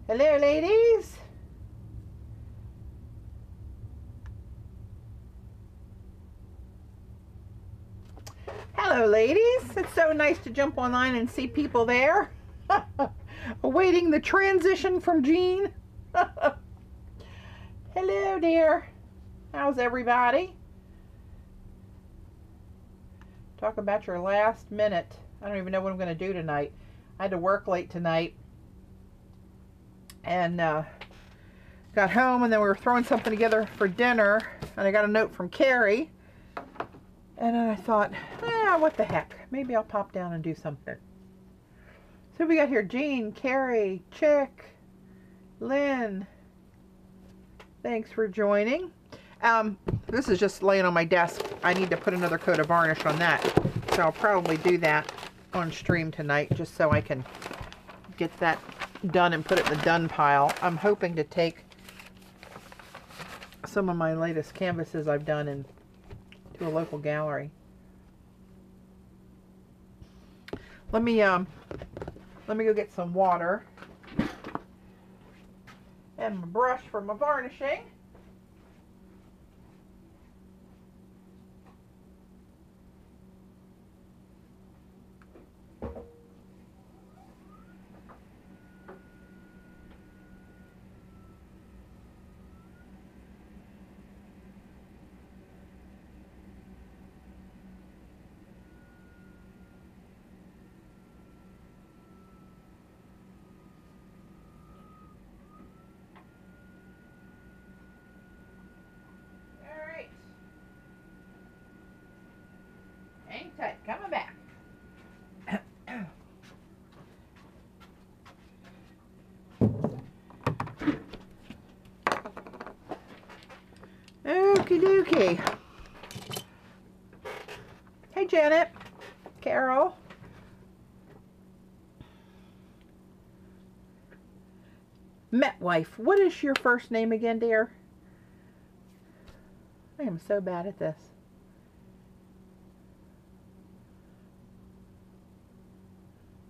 Hello, ladies. Hello, ladies. It's so nice to jump online and see people there. Awaiting the transition from Jean. Hello, dear. How's everybody? Talk about your last minute. I don't even know what I'm going to do tonight. I had to work late tonight. And got home, and then we were throwing something together for dinner, and I got a note from Carrie, and then I thought, what the heck, maybe I'll pop down and do something. So we got here Jean, Carrie, Chick, Lynn. Thanks for joining. This is just laying on my desk. I need to put another coat of varnish on that, so I'll probably do that on stream tonight, just so I can get that done and put it in the done pile. I'm hoping to take some of my latest canvases I've done and to a local gallery. Let me go get some water and my brush for my varnishing. Hang tight, coming back. Okie dokie. Hey, Janet, Carol. Metwife, what is your first name again, dear? I am so bad at this.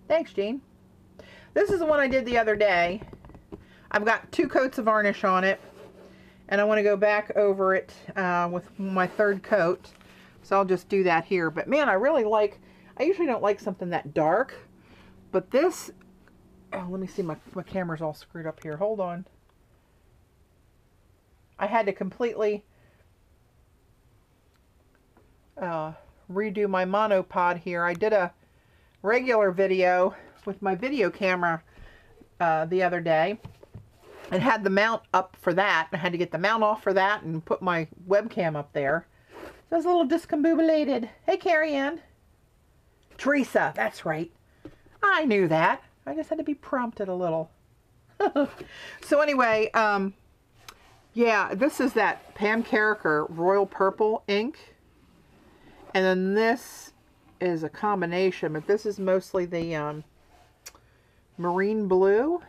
Thanks, Jean. This is the one I did the other day. I've got 2 coats of varnish on it, and I want to go back over it with my 3rd coat. So I'll just do that here. But man, I usually don't like something that dark, but this, let me see, my camera's all screwed up here. Hold on. I had to completely redo my monopod here. I did a regular video with my video camera the other day and had the mount up for that. I had to get the mount off for that and put my webcam up there. So I was a little discombobulated. Hey, Carrie Ann. Teresa, that's right. I knew that. I just had to be prompted a little. So anyway, yeah, this is that Pam Carricker Royal Purple ink. And then this is a combination, but this is mostly the marine blue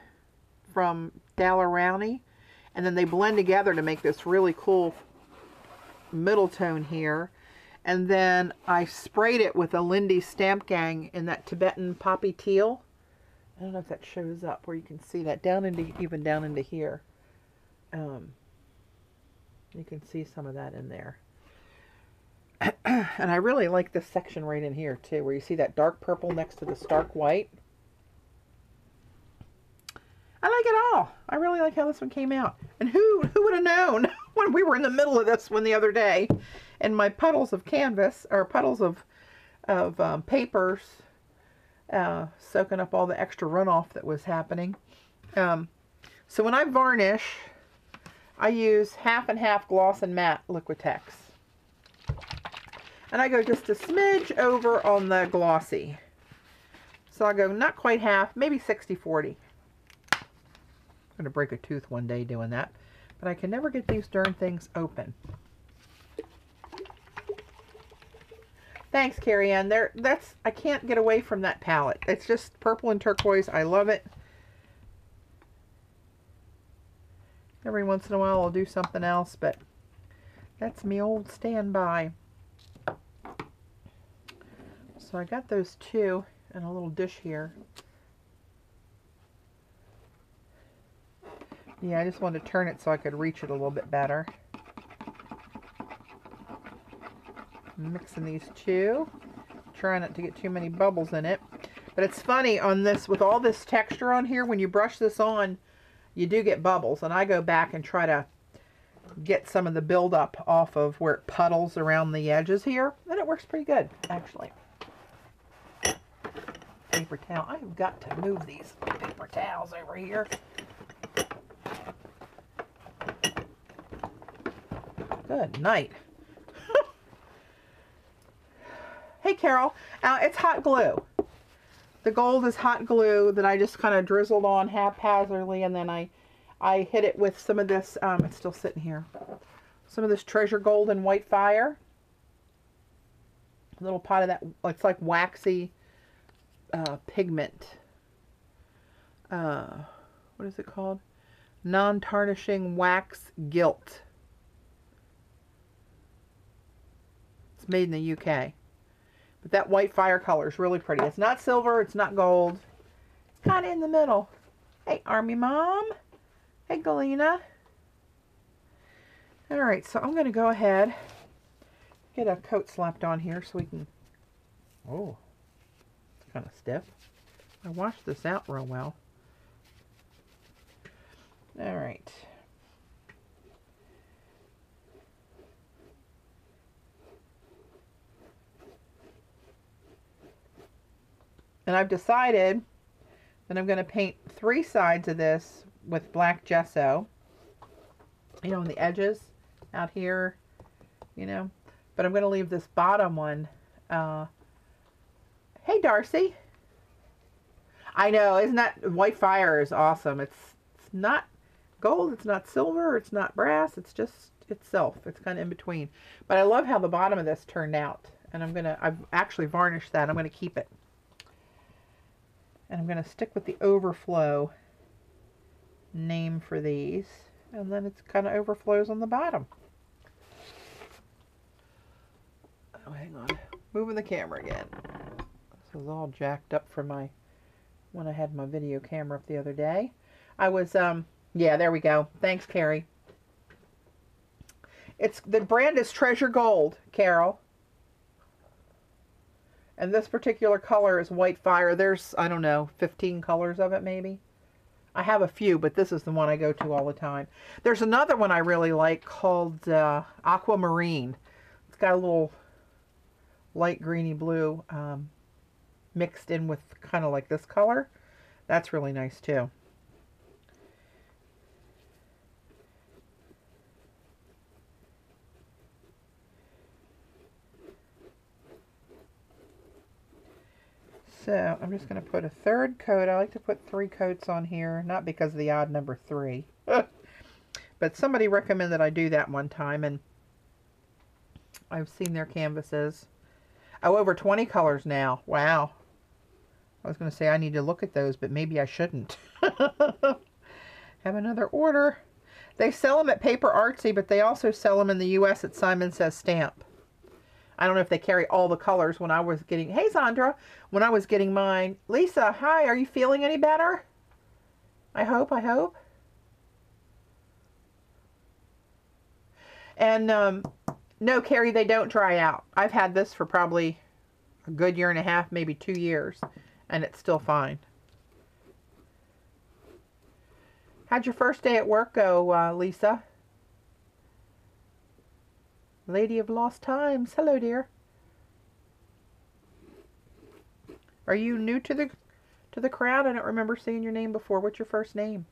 from Daler-Rowney, and then they blend together to make this really cool middle tone here. And then I sprayed it with a Lindy Stamp Gang in that Tibetan poppy teal. I don't know if that shows up where you can see that down into, even down into here. You can see some of that in there. And I really like this section right in here too, where you see that dark purple next to the stark white. I like it all. I really like how this one came out. And who would have known when we were in the middle of this one the other day, and my puddles of canvas, or puddles of papers, soaking up all the extra runoff that was happening. So when I varnish, I use half and half gloss and matte Liquitex. And I go just a smidge over on the glossy. So I'll go not quite half, maybe 60-40. I'm going to break a tooth one day doing that. But I can never get these darn things open. Thanks, Carrie Ann. I can't get away from that palette. It's just purple and turquoise. I love it. Every once in a while I'll do something else, but that's me old standby. So I got those 2 in a little dish here. Yeah, I just wanted to turn it so I could reach it a little bit better. Mixing these two. Trying not to get too many bubbles in it. But it's funny on this, with all this texture on here, when you brush this on, you do get bubbles. And I go back and try to get some of the buildup off of where it puddles around the edges here. And it works pretty good, actually. Paper towel. I've got to move these paper towels over here. Good night. Hey, Carol. It's hot glue. The gold is hot glue that I just kind of drizzled on haphazardly, and then I hit it with some of this, it's still sitting here, some of this Treasure Gold and White Fire. A little pot of that, it's like waxy pigment. What is it called? Non-tarnishing wax gilt. It's made in the UK. But that white fire color is really pretty. It's not silver, it's not gold. It's kind of in the middle. Hey, Army Mom. Hey, Galena. Alright, so I'm going to go ahead, get a coat slapped on here so we can... Oh, it's kind of stiff. I washed this out real well. Alright. And I've decided that I'm going to paint 3 sides of this with black gesso. You know, on the edges out here, you know. But I'm going to leave this bottom one. Hey, Darcy. I know, isn't that, White Fire is awesome. It's not gold, it's not silver, it's not brass, it's just itself. It's kind of in between. But I love how the bottom of this turned out. And I've actually varnished that. I'm going to keep it. And I'm going to stick with the overflow name for these. And then it's kind of overflows on the bottom. Oh, hang on. Moving the camera again. This was all jacked up from when I had my video camera up the other day. I was, yeah, there we go. Thanks, Carrie. The brand is Treasure Gold, Carol. And this particular color is White Fire. There's, I don't know, 15 colors of it maybe. I have a few, but this is the one I go to all the time. There's another one I really like called Aquamarine. It's got a little light greeny blue mixed in with kind of like this color. That's really nice too. So I'm just going to put a 3rd coat. I like to put 3 coats on here, not because of the odd number 3. But somebody recommended I do that one time, and I've seen their canvases. Oh, over 20 colors now. Wow. I was going to say I need to look at those, but maybe I shouldn't. Have another order. They sell them at Paper Artsy, but they also sell them in the U.S. at Simon Says Stamp. I don't know if they carry all the colors. When I was getting... Hey, Zandra. When I was getting mine... Lisa, hi. Are you feeling any better? I hope. And, no, Carrie, they don't dry out. I've had this for probably a good 1.5 years, maybe 2 years. And it's still fine. How'd your first day at work go, Lisa? Lady of Lost Times. Hello, dear. Are you new to the crowd? I don't remember seeing your name before. What's your first name?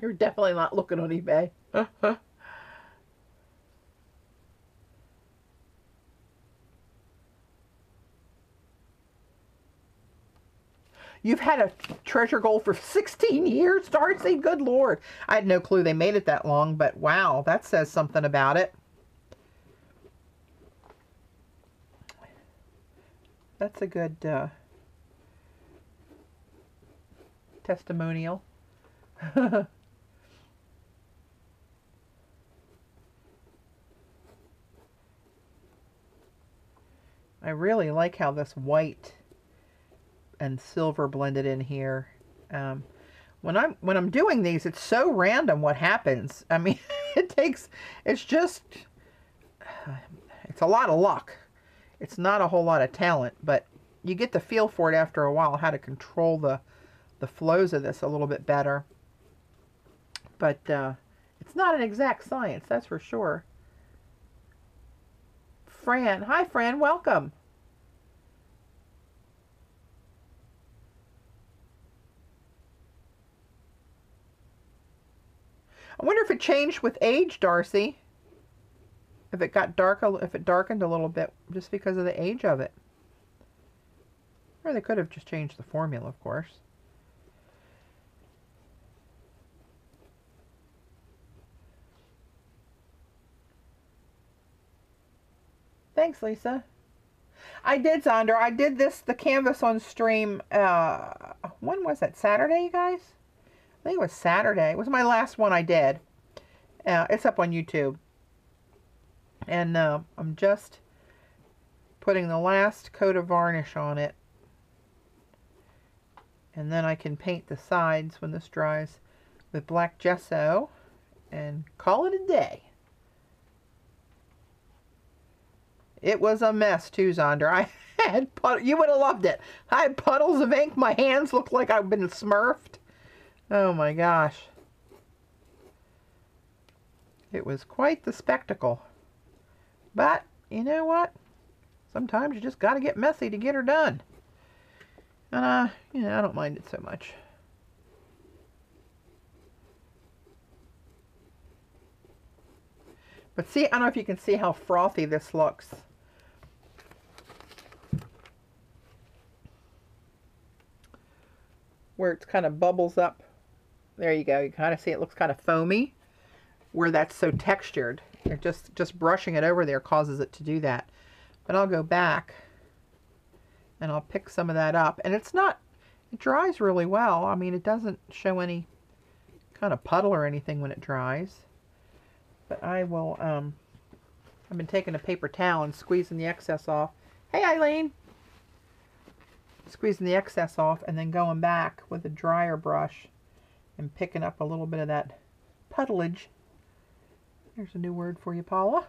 You're definitely not looking on eBay. You've had a Treasure Gold for 16 years, Darcy? Good Lord. I had no clue they made it that long, but wow, that says something about it. That's a good testimonial. I really like how this white and silver blended in here. When I'm doing these, it's so random what happens. I mean, it's a lot of luck. It's not a whole lot of talent, but you get the feel for it after a while, how to control the flows of this a little bit better. But it's not an exact science, that's for sure. Fran, hi Fran, welcome. I wonder if it changed with age, Darcy. If it got darker, if it darkened a little bit just because of the age of it. Or they could have just changed the formula, of course. Thanks, Lisa. I did, Zonder. I did the canvas on stream, when was that? Saturday, you guys? I think it was Saturday. It was my last one I did. It's up on YouTube. And I'm just putting the last coat of varnish on it. And then I can paint the sides when this dries with black gesso and call it a day. It was a mess too, Zonder. I had you would have loved it. I had puddles of ink. My hands looked like I've been smurfed. Oh my gosh. It was quite the spectacle. But, you know what? Sometimes you just got to get messy to get her done. And, you know, I don't mind it so much. But see, I don't know if you can see how frothy this looks. Where it's kind of bubbles up. There you go. You kind of see it looks kind of foamy. Where that's so textured. You're just brushing it over there causes it to do that. But I'll go back and I'll pick some of that up. And it dries really well. I mean, it doesn't show any kind of puddle or anything when it dries. But I will, I've been taking a paper towel and squeezing the excess off. Hey, Eileen! Squeezing the excess off and then going back with a dryer brush and picking up a little bit of that puddleage. There's a new word for you, Paula.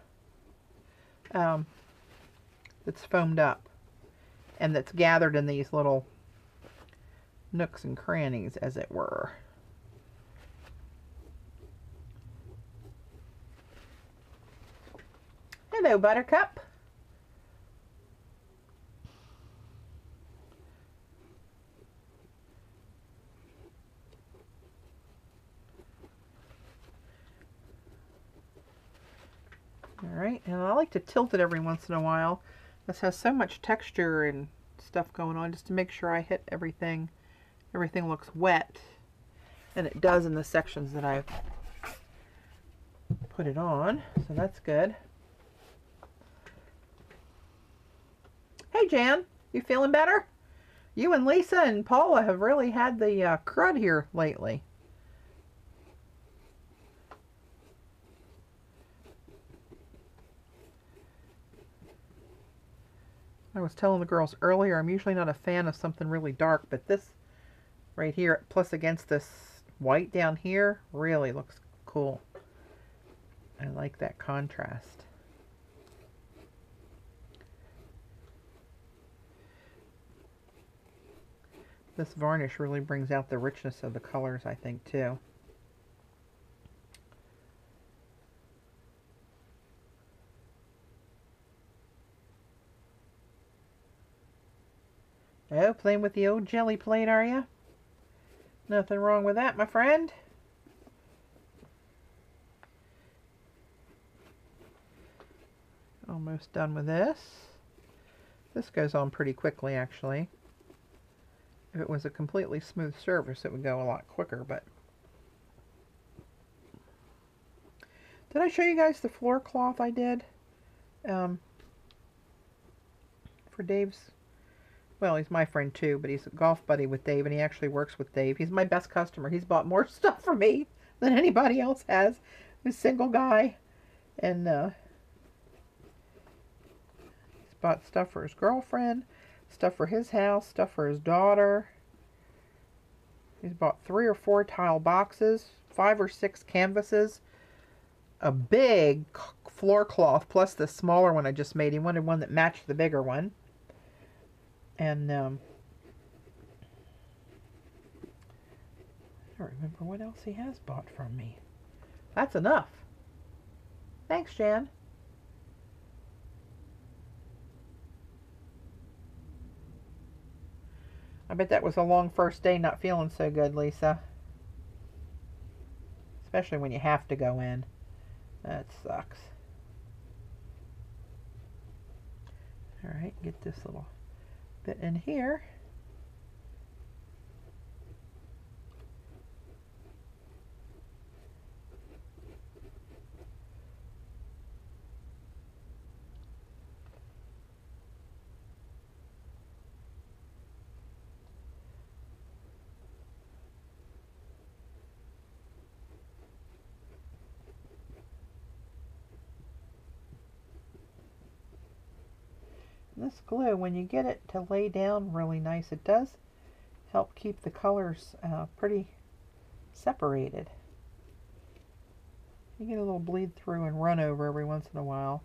That's foamed up and that's gathered in these little nooks and crannies, as it were. Hello, Buttercup. Alright, and I like to tilt it every once in a while. This has so much texture and stuff going on, just to make sure I hit everything. Everything looks wet. And it does in the sections that I've put it on, so that's good. Hey Jan, you feeling better? You and Lisa and Paula have really had the crud here lately. I was telling the girls earlier, I'm usually not a fan of something really dark, but this right here, plus against this white down here, really looks cool. I like that contrast. This varnish really brings out the richness of the colors, I think, too. Oh, playing with the old jelly plate, are you? Nothing wrong with that, my friend. Almost done with this. This goes on pretty quickly, actually. If it was a completely smooth surface, it would go a lot quicker, but... Did I show you guys the floor cloth I did? For Dave's... Well, he's my friend too, but he's a golf buddy with Dave, and he actually works with Dave. He's my best customer. He's bought more stuff for me than anybody else has. He's a single guy, and he's bought stuff for his girlfriend, stuff for his house, stuff for his daughter. He's bought 3 or 4 tile boxes, 5 or 6 canvases, a big floor cloth, plus the smaller one I just made. He wanted one that matched the bigger one. And I don't remember what else he has bought from me. That's enough. Thanks, Jan. I bet that was a long first day not feeling so good, Lisa. Especially when you have to go in. That sucks. Alright, get this little bit in here. This glue, when you get it to lay down really nice, it does help keep the colors pretty separated. You get a little bleed through and run over every once in a while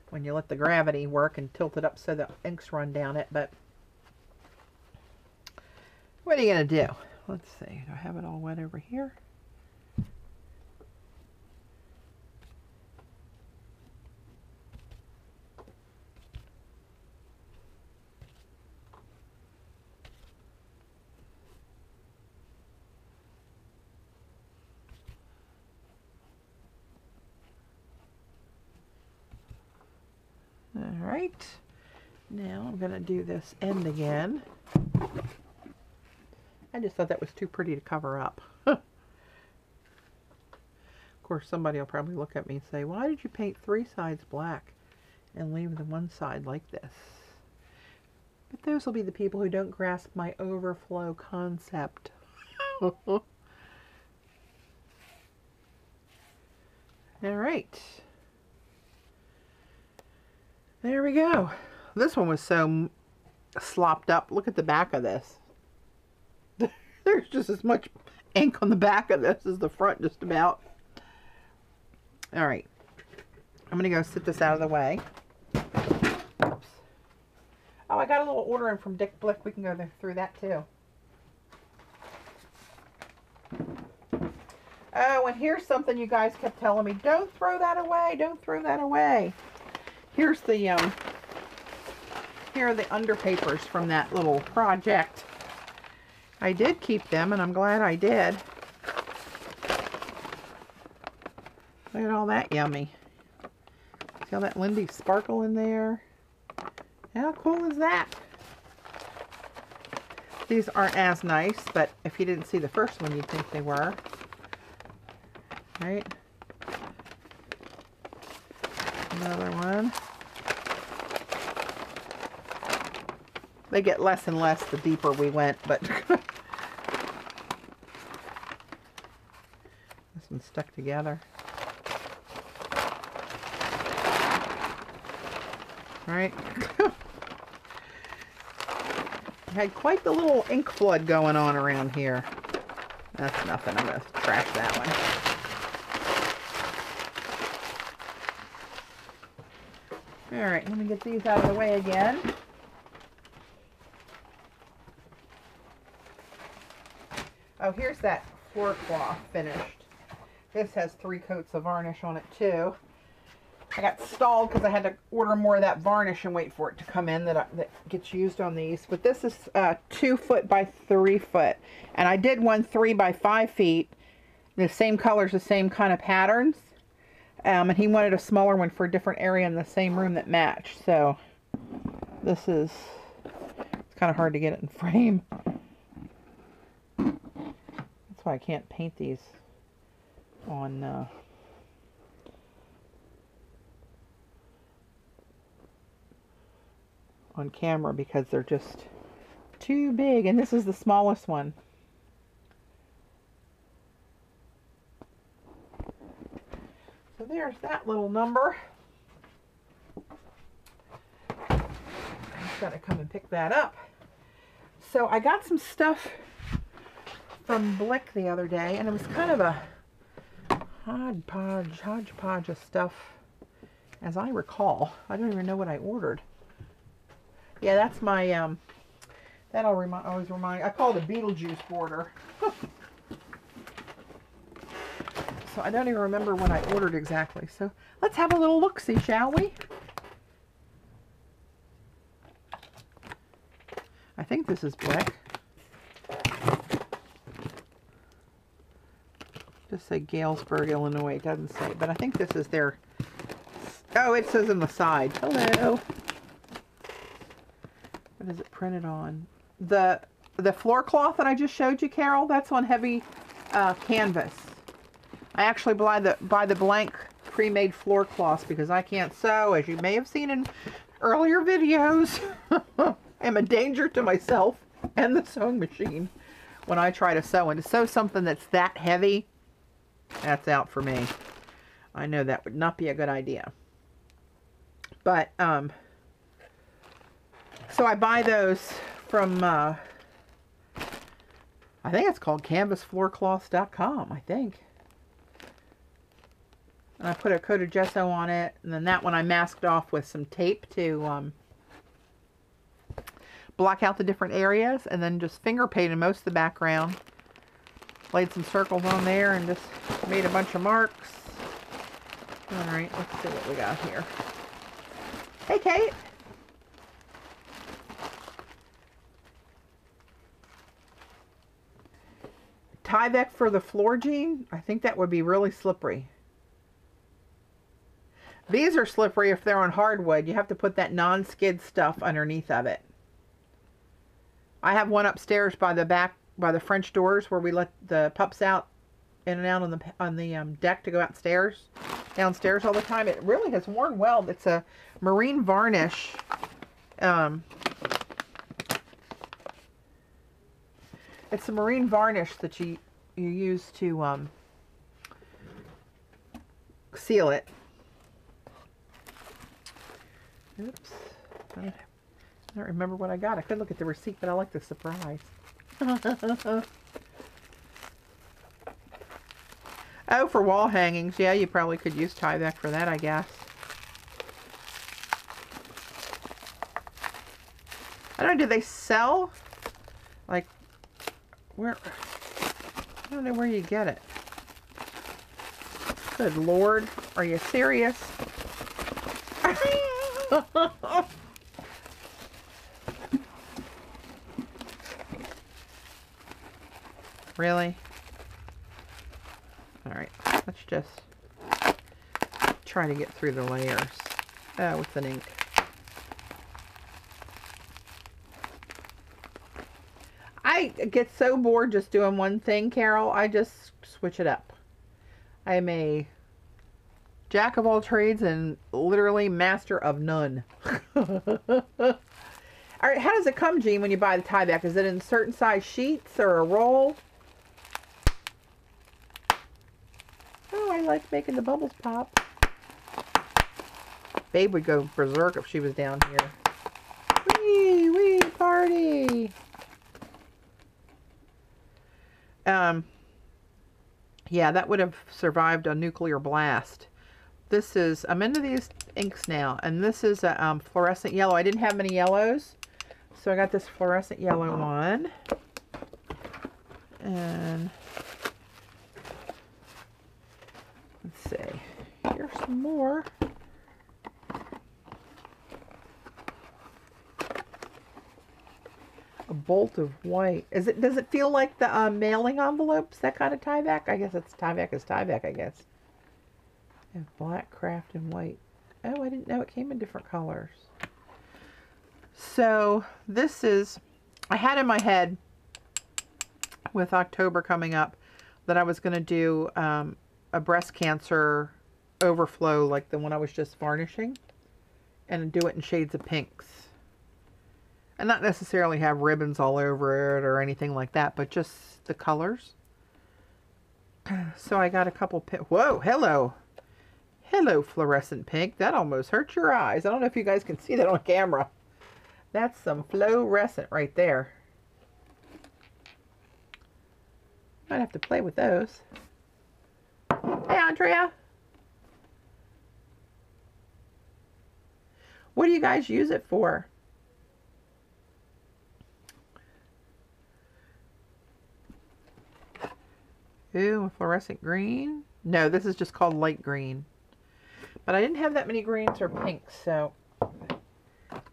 when you let the gravity work and tilt it up so the inks run down it, but what are you going to do? Let's see, do I have it all wet over here? Alright, now I'm going to do this end again. I just thought that was too pretty to cover up. Of course, somebody will probably look at me and say, why did you paint 3 sides black and leave the one side like this? But those will be the people who don't grasp my overflow concept. Alright. There we go. This one was so slopped up. Look at the back of this. There's just as much ink on the back of this as the front, just about. All right. I'm going to go sit this out of the way. Oops. Oh, I got a little order in from Dick Blick. We can go through that too. Oh, and here's something you guys kept telling me. Don't throw that away. Don't throw that away. Here's the, here are the underpapers from that little project. I did keep them, and I'm glad I did. Look at all that yummy. See all that Lindy sparkle in there? How cool is that? These aren't as nice, but if you didn't see the first one, you'd think they were. Right? Another one. They get less and less the deeper we went, but this one's stuck together. Right? Had quite the little ink flood going on around here. That's nothing. I'm going to trash that one. Alright, let me get these out of the way again. Oh, here's that floor cloth finished. This has 3 coats of varnish on it too. I got stalled because I had to order more of that varnish and wait for it to come in that gets used on these. But this is 2 foot by 3 foot. And I did one 3 by 5 feet. The same colors, the same kind of patterns. And he wanted a smaller one for a different area in the same room that matched. So this is, it's kind of hard to get it in frame. That's why I can't paint these on camera because they're just too big, and this is the smallest one. So there's that little number. gonna come and pick that up. So I got some stuff from Blick the other day, and it was kind of a hodgepodge of stuff, as I recall. I don't even know what I ordered. Yeah, that's my, always remind, I call it a Beetlejuice border. So I don't even remember what I ordered exactly. So let's have a little look-see, shall we? I think this is Blick. Just say Galesburg, Illinois. It doesn't say, but I think this is their... Oh, it says on the side. Hello. What is it printed on? The floor cloth that I just showed you, Carol, that's on heavy canvas. I actually buy the blank pre-made floor cloths because I can't sew, as you may have seen in earlier videos. I'm a danger to myself and the sewing machine when I try to sew. And to sew something that's that heavy, that's out for me. I know that would not be a good idea. But, so I buy those from, I think it's called canvasfloorcloths.com, I think. And I put a coat of gesso on it, and then that one I masked off with some tape to block out the different areas, and then just finger painted most of the background. Laid some circles on there and just made a bunch of marks. Alright, let's see what we got here. Hey, Kate! Tyvek for the floor, Jean? I think that would be really slippery. These are slippery if they're on hardwood. You have to put that non-skid stuff underneath of it. I have one upstairs by the back, by the French doors, where we let the pups out in and out on the deck to go downstairs all the time. It really has worn well. It's a marine varnish. It's a marine varnish that you use to seal it. Oops. I don't remember what I got. I could look at the receipt, but I like the surprise. Oh, for wall hangings. Yeah, you probably could use Tyvek for that, I guess. I don't know, do they sell? Like, where? I don't know where you get it. Good Lord. Are you serious? Really? Alright, let's just try to get through the layers with an ink. I get so bored just doing one thing, Carol. I just switch it up. I'm a jack of all trades and literally master of none. Alright, how does it come, Jean, when you buy the Tyvek? Is it in certain size sheets or a roll? Oh, I like making the bubbles pop. Babe would go berserk if she was down here. Wee party! Yeah, that would have survived a nuclear blast. This is, I'm into these inks now, and this is a fluorescent yellow. I didn't have many yellows, so I got this fluorescent yellow one. And let's see, here's some more. A bolt of white. Does it feel like the mailing envelopes, that kind of Tyvek? I guess it's Tyvek is Tyvek, I guess. And black, craft, and white. Oh, I didn't know it came in different colors. So this is, I had in my head with October coming up that I was going to do a breast cancer overflow like the one I was just varnishing, and do it in shades of pinks. And not necessarily have ribbons all over it or anything like that, but just the colors. So I got a couple, whoa, hello. Hello, fluorescent pink. That almost hurt your eyes. I don't know if you guys can see that on camera. That's some fluorescent right there. Might have to play with those. Hey, Andrea. What do you guys use it for? Ooh, fluorescent green. No, this is just called light green. But I didn't have that many greens or pinks, so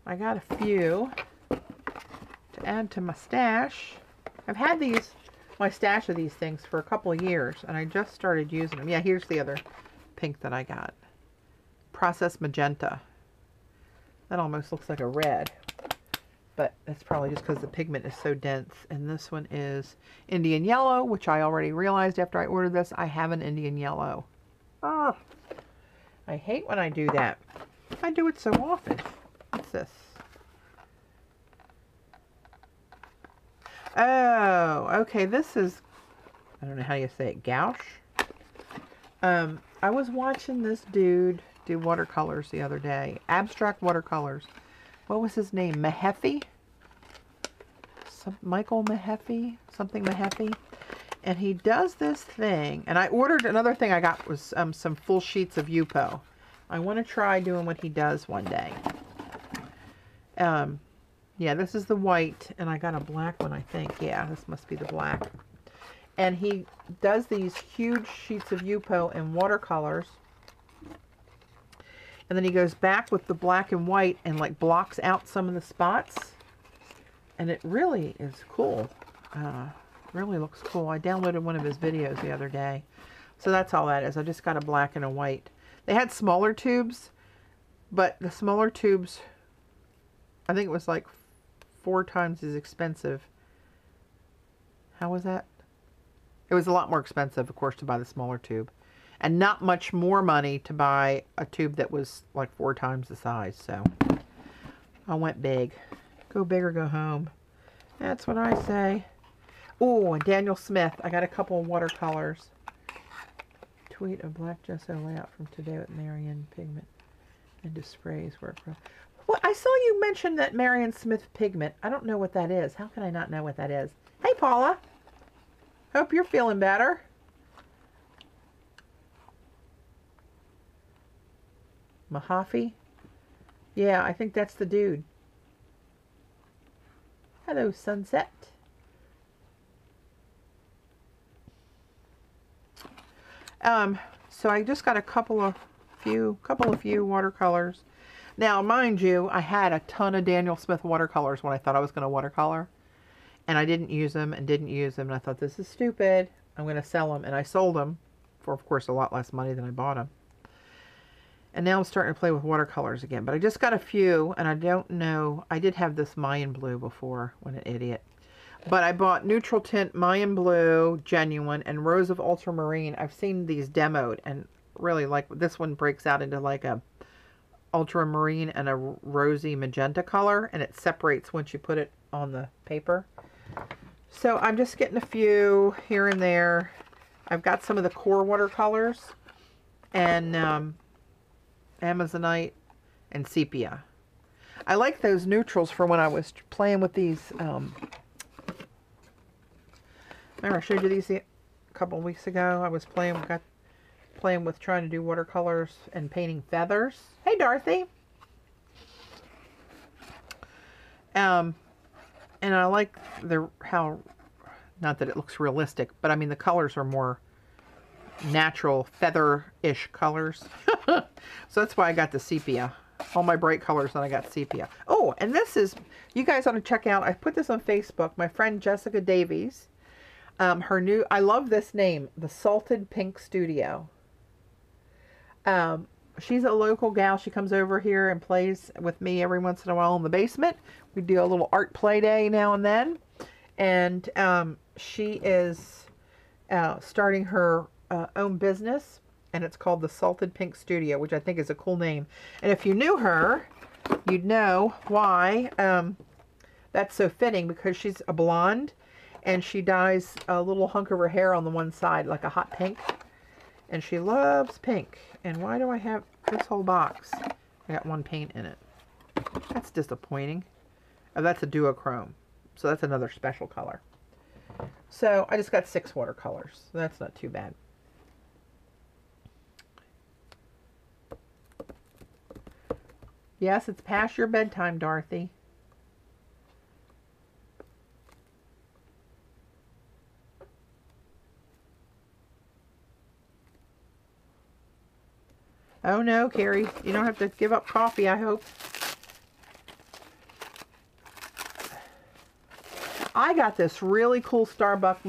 I got a few to add to my stash. I've had my stash of these things for a couple of years, and I just started using them. Yeah, here's the other pink that I got. Processed magenta. That almost looks like a red, but that's probably just because the pigment is so dense. And this one is Indian yellow, which I already realized after I ordered this. I have an Indian yellow. Oh, I hate when I do that. I do it so often. What's this? Oh, okay. This is, I don't know how you say it, gouache. I was watching this dude do watercolors the other day. Abstract watercolors. What was his name? Mahaffey? Michael Mahaffey? Something Mahaffey. And he does this thing. And I ordered, another thing I got was some full sheets of Yupo. I want to try doing what he does one day. Yeah, this is the white. And I got a black one, I think. Yeah, this must be the black. And he does these huge sheets of Yupo in watercolors. And then he goes back with the black and white and like blocks out some of the spots. And it really is cool. Really looks cool. I downloaded one of his videos the other day. So that's all that is. I just got a black and a white. They had smaller tubes, but the smaller tubes, I think it was like 4 times as expensive. How was that? It was a lot more expensive, of course, to buy the smaller tube. And not much more money to buy a tube that was like 4 times the size. So I went big. Go big or go home. That's what I say. Oh, and Daniel Smith. I got a couple of watercolors. Tweet a black gesso layout from today with Marion pigment into sprays work. Well, I saw you mention that Marion Smith pigment. I don't know what that is. How can I not know what that is? Hey, Paula. Hope you're feeling better. Mahaffey? Yeah, I think that's the dude. Hello, sunset. So I just got a couple of few watercolors. Now, mind you, I had a ton of Daniel Smith watercolors when I thought I was going to watercolor. And I didn't use them and didn't use them. And I thought, this is stupid. I'm going to sell them. And I sold them for, of course, a lot less money than I bought them. And now I'm starting to play with watercolors again. But I just got a few, and I don't know. I did have this Mayan Blue before. What an idiot. But I bought Neutral Tint Mayan Blue Genuine and Rose of Ultramarine. I've seen these demoed, and really like this one breaks out into like a ultramarine and a rosy magenta color, and it separates once you put it on the paper. So I'm just getting a few here and there. I've got some of the core watercolors and Amazonite and sepia. I like those neutrals for when I was playing with these. Remember I showed you these a couple of weeks ago? I was playing with trying to do watercolors and painting feathers. Hey, Dorothy. And I like how, not that it looks realistic, but I mean the colors are more natural feather-ish colors. So that's why I got the sepia. All my bright colors, and I got sepia. Oh, and this is, you guys ought to check out, I put this on Facebook, my friend Jessica Davies. Her new, I love this name, the Salted Pink Studio. She's a local gal. She comes over here and plays with me every once in a while in the basement. We do a little art play day now and then. And she is starting her own business, and it's called the Salted Pink Studio, which I think is a cool name. And if you knew her, you'd know why that's so fitting, because she's a blonde, and she dyes a little hunk of her hair on the one side like a hot pink. And she loves pink. And why do I have this whole box? I got one paint in it. That's disappointing. Oh, that's a duochrome. So that's another special color. So I just got 6 watercolors. So that's not too bad. Yes, it's past your bedtime, Dorothy. Oh no, Carrie, you don't have to give up coffee, I hope. I got this really cool Starbucks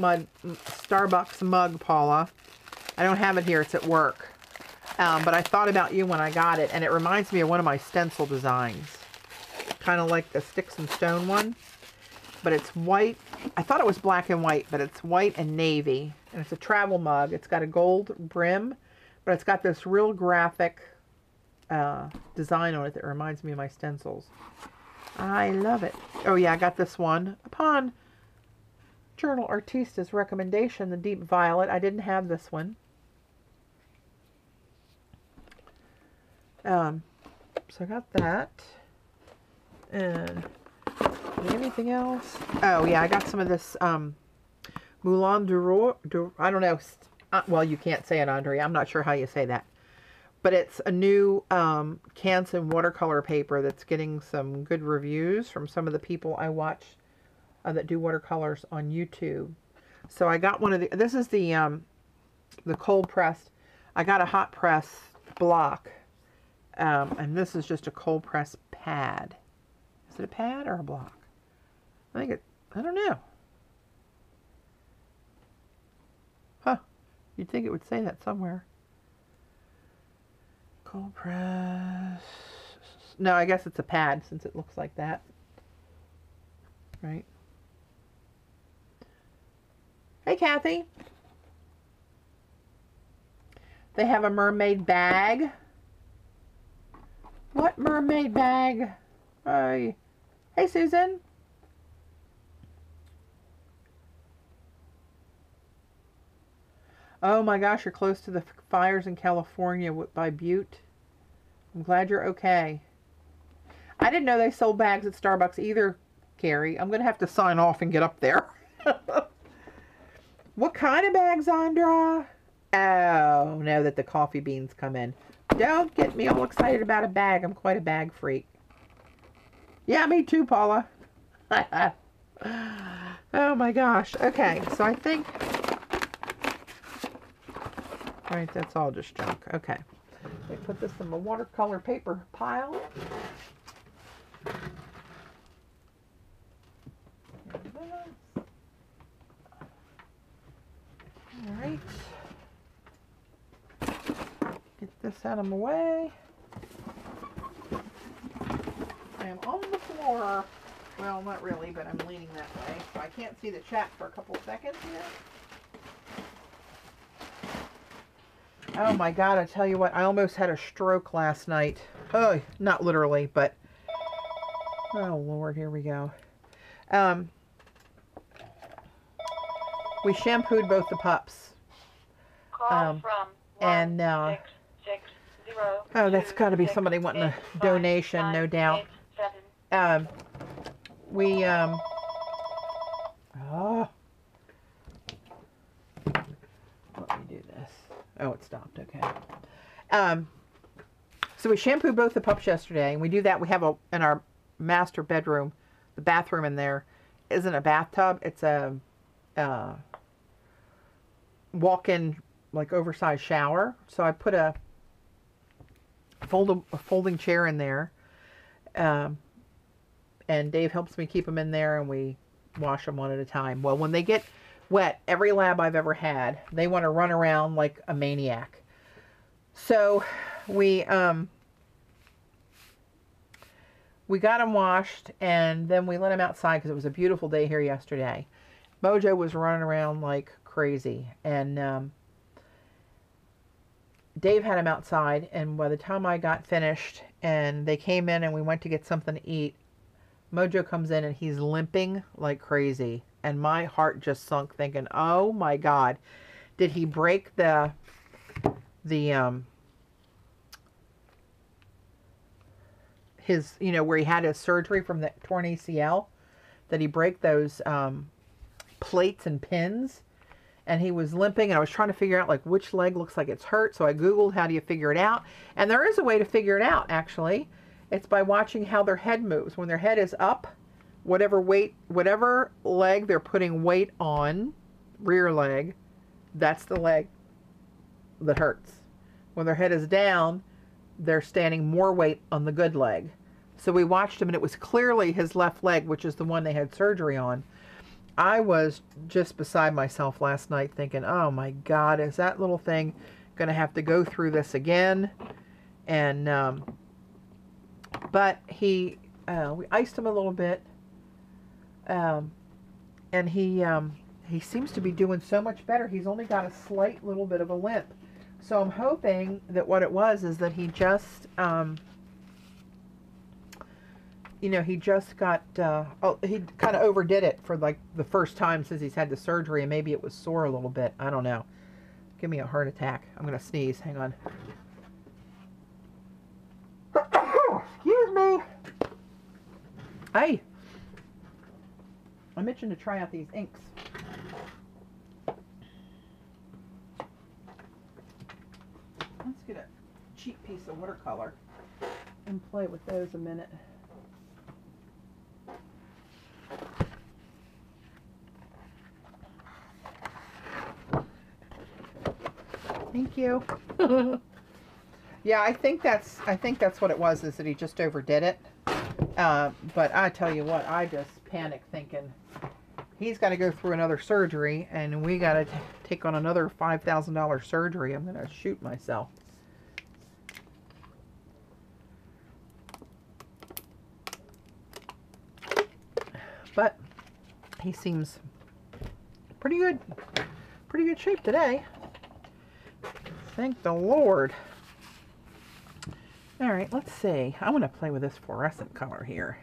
mug, Paula. I don't have it here, it's at work. But I thought about you when I got it, and it reminds me of one of my stencil designs. Kind of like the Sticks and Stone one. But it's white. I thought it was black and white, but it's white and navy. And it's a travel mug. It's got a gold brim, but it's got this real graphic design on it that reminds me of my stencils. I love it. Oh yeah, I got this one. Upon Journal Artista's recommendation, the Deep Violet. I didn't have this one. So I got that. And anything else? Oh yeah, I got some of this Moulin du Roi. I don't know. Well, you can't say it, Andre. I'm not sure how you say that. But it's a new Canson watercolor paper that's getting some good reviews from some of the people I watch that do watercolors on YouTube. So I got one of the. This is the cold pressed. I got a hot press block, and this is just a cold press pad. Is it a pad or a block? I think it. I don't know. Huh? You'd think it would say that somewhere. Cold press. No, I guess it's a pad since it looks like that. Right. Hey, Kathy. They have a mermaid bag. What mermaid bag? Hey, Susan. Oh my gosh, you're close to the fires in California by Butte. I'm glad you're okay. I didn't know they sold bags at Starbucks either, Carrie. I'm going to have to sign off and get up there. What kind of bags, Andra? Oh, no, that the coffee beans come in. Don't get me all excited about a bag. I'm quite a bag freak. Yeah, me too, Paula. Oh my gosh. Okay, so I think... Right, that's all just junk. Okay. I put this in the watercolor paper pile. Alright. Get this out of my way. I am on the floor. Well, not really, but I'm leaning that way. So I can't see the chat for a couple seconds here. Oh my God, I tell you what, I almost had a stroke last night. Oh, not literally, but... Oh Lord, here we go. We shampooed both the pups. Call from and 660. Oh, that's got to be somebody wanting a donation, no doubt. Oh. Let me do this. Oh, it stopped. Okay. So we shampooed both the pups yesterday, and we do that. We have in our master bedroom, the bathroom in there isn't a bathtub. It's a walk-in, like, oversized shower. So I put a folding chair in there, and Dave helps me keep them in there, and we wash them one at a time. Well, when they get wet, every lab I've ever had, they want to run around like a maniac. So we got them washed, and then we let them outside because it was a beautiful day here yesterday. Mojo was running around like crazy, and Dave had him outside, and by the time I got finished and they came in and we went to get something to eat, Mojo comes in and he's limping like crazy. And my heart just sunk thinking, oh my God, did he break the his, you know, where he had his surgery from the torn ACL, that he break those plates and pins, and he was limping, and I was trying to figure out like which leg looks like it's hurt. So I Googled how do you figure it out, and there is a way to figure it out actually. It's by watching how their head moves. When their head is up, whatever leg they're putting weight on, rear leg, that's the leg that hurts. When their head is down, they're standing more weight on the good leg. So we watched him, and it was clearly his left leg, which is the one they had surgery on. I was just beside myself last night thinking, oh my God, is that little thing going to have to go through this again? And, but we iced him a little bit. And he seems to be doing so much better. He's only got a slight little bit of a limp. So I'm hoping that what it was is that he just, you know, he just got, he kind of overdid it for like the first time since he's had the surgery, and maybe it was sore a little bit. I don't know. Give me a heart attack. I'm going to sneeze. Hang on. Excuse me. Hey. I'm itching to try out these inks. Let's get a cheap piece of watercolor and play with those a minute. Thank you. Yeah, I think that's what it was, is that he just overdid it. But I tell you what, I just panicked thinking he's got to go through another surgery, and we got to take on another $5,000 surgery. I'm going to shoot myself. But he seems pretty good shape today. Thank the Lord. All right, let's see. I want to play with this fluorescent color here.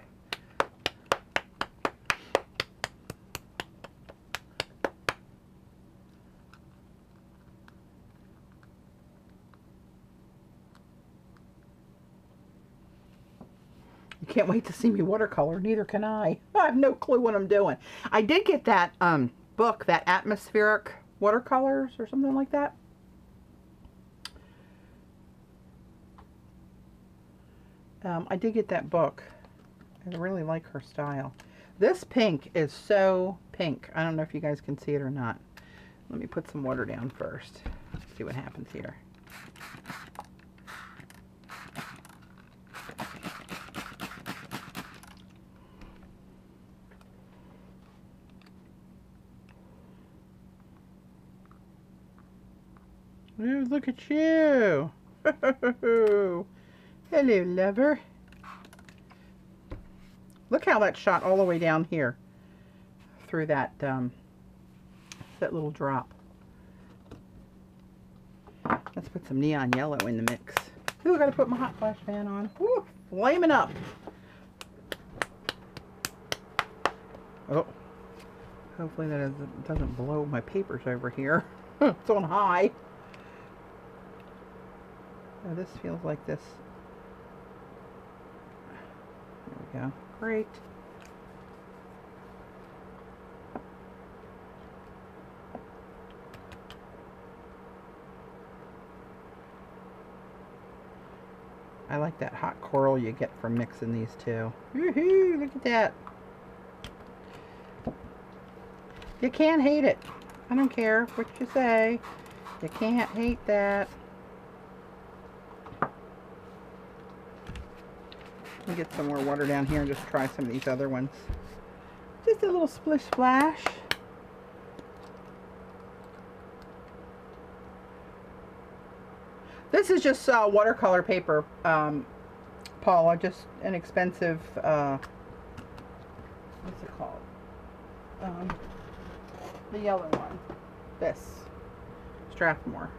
You can't wait to see me watercolor. Neither can I. I have no clue what I'm doing. I did get that book, that Atmospheric Watercolors or something like that. I did get that book. I really like her style. This pink is so pink. I don't know if you guys can see it or not. Let me put some water down first. See what happens here. Ooh, look at you. Hello, lover. Look how that shot all the way down here through that that little drop. Let's put some neon yellow in the mix. Ooh, I gotta put my hot flash fan on. Ooh, flaming up. Oh, hopefully that doesn't blow my papers over here. It's on high. Oh, this feels like this. There we go. Great. I like that hot coral you get from mixing these two. Woohoo! Look at that. You can't hate it. I don't care what you say. You can't hate that. Let me get some more water down here and just try some of these other ones. Just a little splish splash. This is just watercolor paper, Paula. Just an expensive, what's it called? The yellow one. This. Strathmore.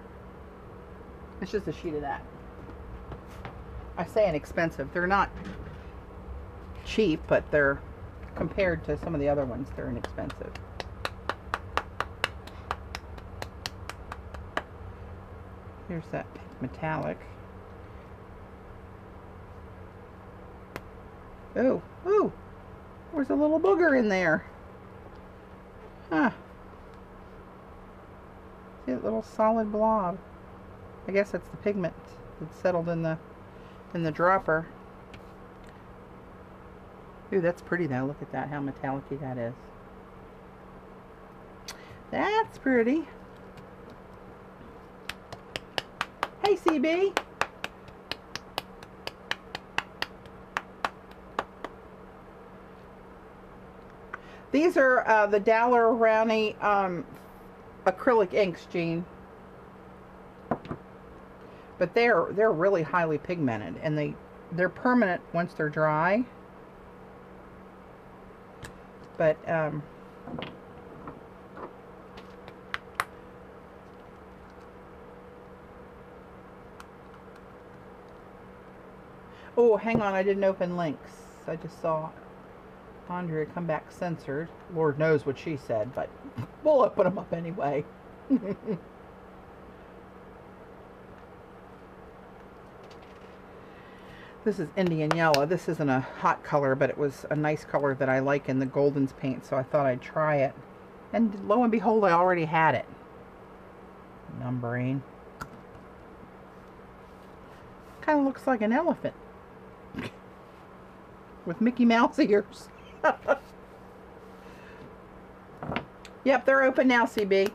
It's just a sheet of that. I say inexpensive. They're not cheap, but they're, compared to some of the other ones, they're inexpensive. Here's that pink metallic. Oh, ooh, there's a little booger in there. Huh. See that little solid blob? I guess that's the pigment that's settled in the dropper. Ooh, that's pretty though. Look at that, how metallic-y that is. That's pretty. Hey, CB. These are the Daler-Rowney acrylic inks, Jean. But they're really highly pigmented, and they're permanent once they're dry. But oh, hang on, I didn't open links. I just saw Andrea come back censored. Lord knows what she said, but we'll open them up anyway. This is Indian Yellow. This isn't a hot color, but it was a nice color that I like in the Goldens paint, so I thought I'd try it. And lo and behold, I already had it. Numbering. Kind of looks like an elephant. With Mickey Mouse ears. Yep, they're open now, CB.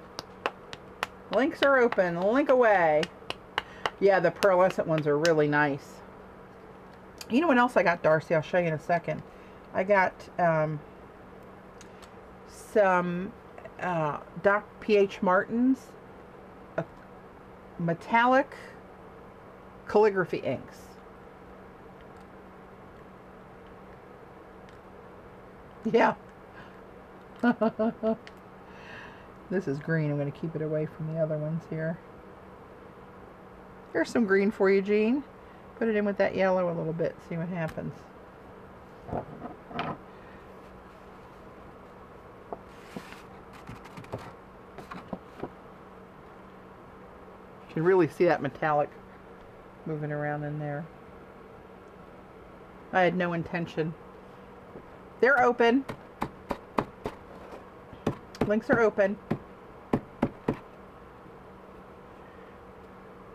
Links are open. Link away. Yeah, the pearlescent ones are really nice. You know what else I got, Darcy? I'll show you in a second. I got some Doc P.H. Martin's metallic calligraphy inks. Yeah. This is green. I'm going to keep it away from the other ones here. Here's some green for you, Jean. Put it in with that yellow a little bit. See what happens. You can really see that metallic moving around in there. I had no intention. They're open. Links are open.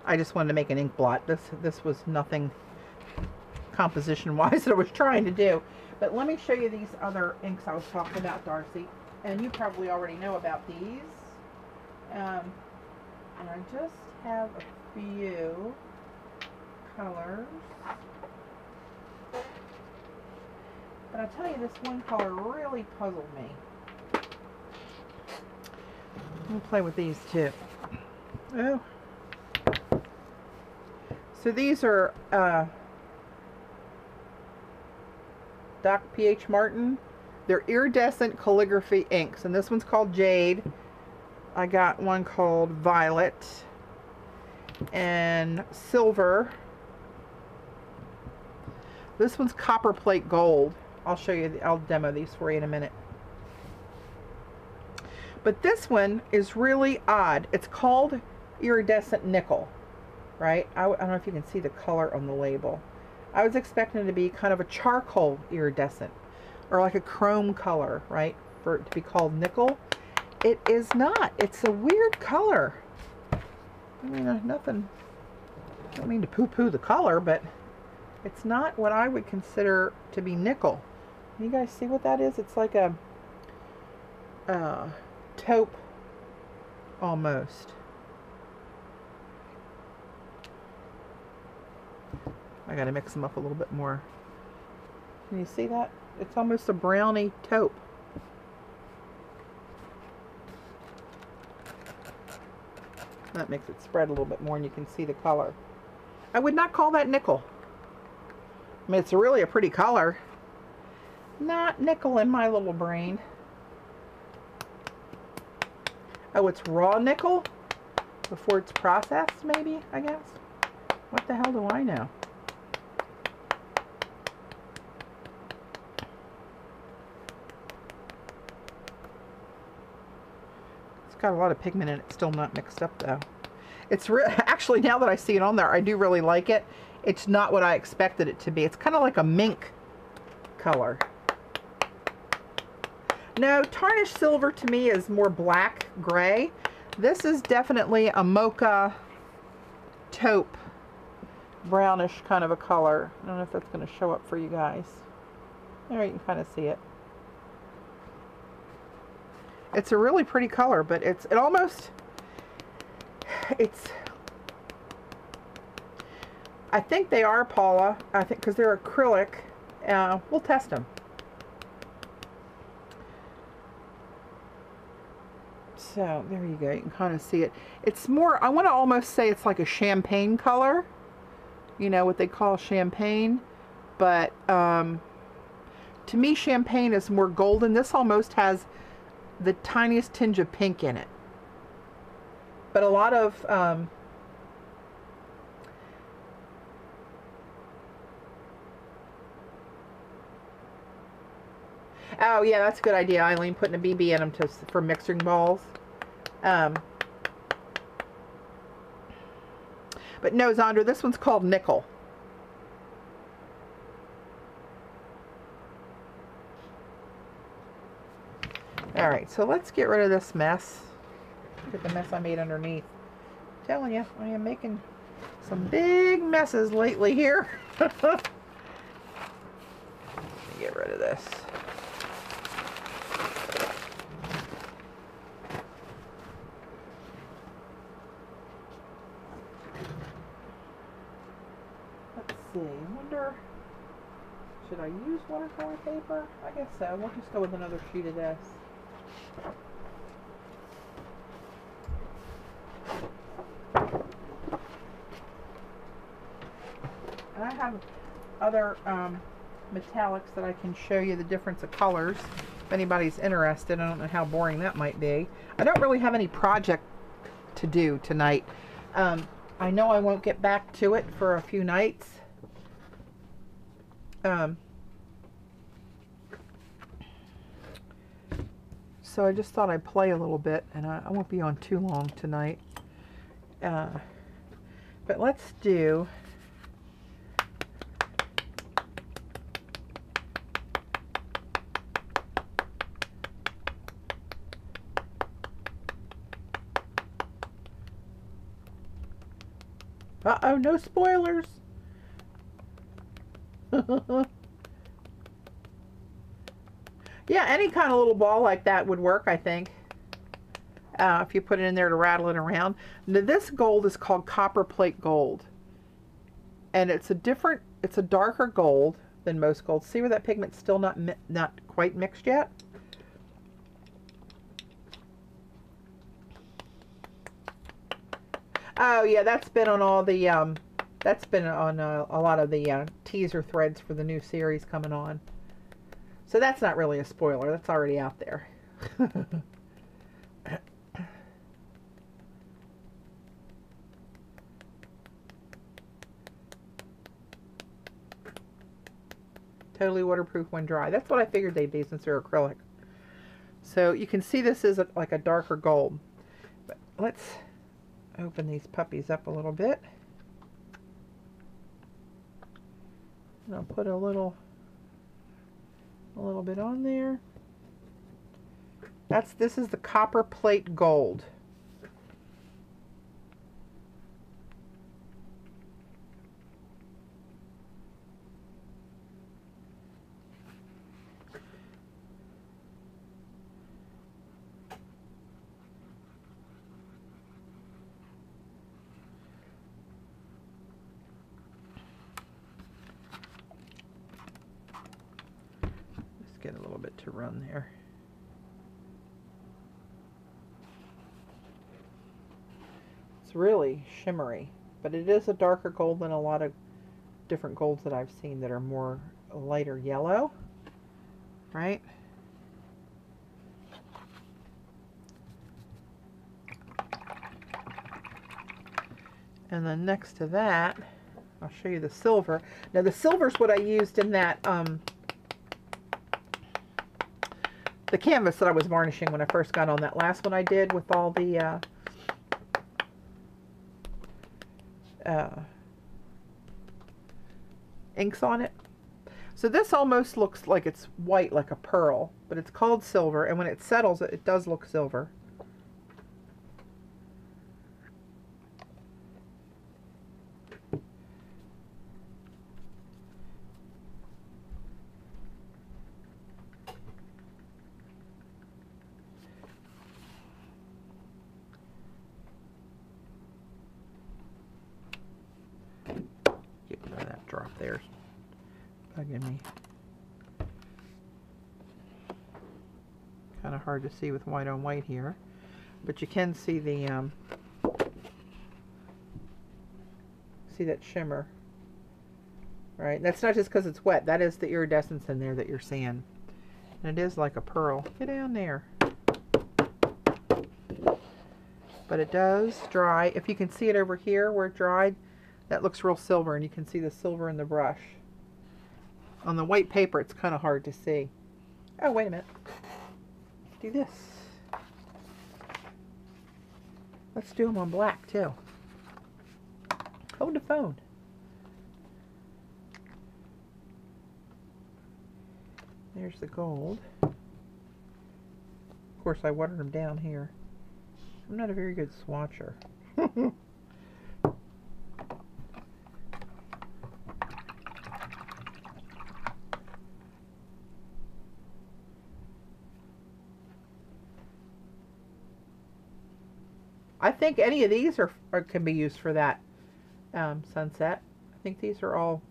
I just wanted to make an ink blot. This was nothing composition-wise that I was trying to do. But let me show you these other inks I was talking about, Darcy. And you probably already know about these. And I just have a few colors. But I'll tell you, this one color really puzzled me. Let me play with these too. Oh. So these are Doc P.H. Martin. They're iridescent calligraphy inks, and this one's called Jade. I got one called Violet and Silver. This one's Copper Plate Gold. I'll show you, I'll demo these for you in a minute. But this one is really odd. It's called Iridescent Nickel, right? I don't know if you can see the color on the label. I was expecting it to be kind of a charcoal iridescent, or like a chrome color, right? For it to be called nickel. It is not. It's a weird color. I mean, nothing, I don't mean to poo-poo the color, but it's not what I would consider to be nickel. You guys see what that is? It's like a taupe almost. I gotta mix them up a little bit more. Can you see that? It's almost a browny taupe. That makes it spread a little bit more and you can see the color. I would not call that nickel. I mean, it's really a pretty color. Not nickel in my little brain. Oh, it's raw nickel? Before it's processed, maybe, I guess? What the hell do I know? It's got a lot of pigment in it, still not mixed up though. It's actually, now that I see it on there, I do really like it. It's not what I expected it to be. It's kind of like a mink color. No, tarnished silver to me is more black gray. This is definitely a mocha taupe, brownish kind of a color. I don't know if that's going to show up for you guys. There, you can kind of see it. It's a really pretty color, but it's I think they are Paula. I think because they're acrylic. We'll test them. So there you go. You can kind of see it. It's more, I want to almost say it's like a champagne color. You know, what they call champagne. But to me, champagne is more golden. This almost has the tiniest tinge of pink in it. But a lot of oh yeah, that's a good idea, Eileen, putting a BB in them for mixing balls. But no, Zandra, this one's called nickel. Alright, so let's get rid of this mess. Look at the mess I made underneath. I'm telling you, I am making some big messes lately here. Let me get rid of this. Let's see, I wonder, should I use watercolor paper? I guess so. We'll just go with another sheet of this. And I have other metallics that I can show you the difference of colors if anybody's interested. I don't know how boring that might be. I don't really have any project to do tonight. I know I won't get back to it for a few nights. So I just thought I'd play a little bit, and I won't be on too long tonight. But let's do uh-oh, no spoilers. Yeah, any kind of little ball like that would work, I think. If you put it in there to rattle it around. Now, this gold is called copper plate gold. And it's a darker gold than most gold. See where that pigment's still not quite mixed yet? Oh yeah, that's been on all the a lot of the teaser threads for the new series coming on. So that's not really a spoiler. That's already out there. Totally waterproof when dry. That's what I figured they'd be since they're acrylic. So you can see this is like a darker gold. But let's open these puppies up a little bit. And I'll put a little bit on there. This is the copper plate gold. Get a little bit to run there. It's really shimmery, but it is a darker gold than a lot of different golds that I've seen that are more lighter yellow, right? And then next to that, I'll show you the silver. Now the silver is what I used in that the canvas that I was varnishing when I first got on that last one I did with all the inks on it. So this almost looks like it's white, like a pearl, but it's called silver, and when it settles, it does look silver. Get rid of that drop there. Bugging me. Kind of hard to see with white on white here, but you can see the see that shimmer, right? That's not just because it's wet. That is the iridescence in there that you're seeing, and it is like a pearl. Get down there. But it does dry. If you can see it over here where it dried, that looks real silver, and you can see the silver in the brush. On the white paper, it's kind of hard to see. Oh, wait a minute. Let's do this. Let's do them on black, too. Hold the phone. There's the gold. Of course, I watered them down here. I'm not a very good swatcher. I think any of these can be used for that sunset. I think these are all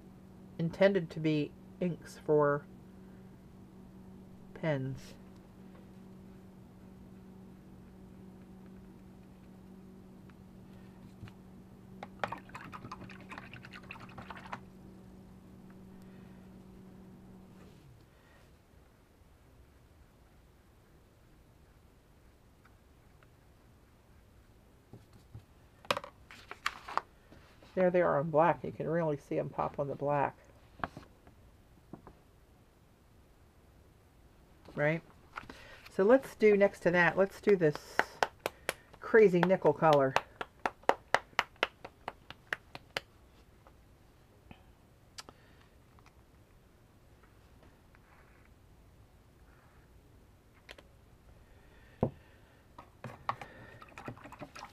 intended to be inks for pens. There they are on black. You can really see them pop on the black. Right? So let's do, next to that, let's do this crazy nickel color.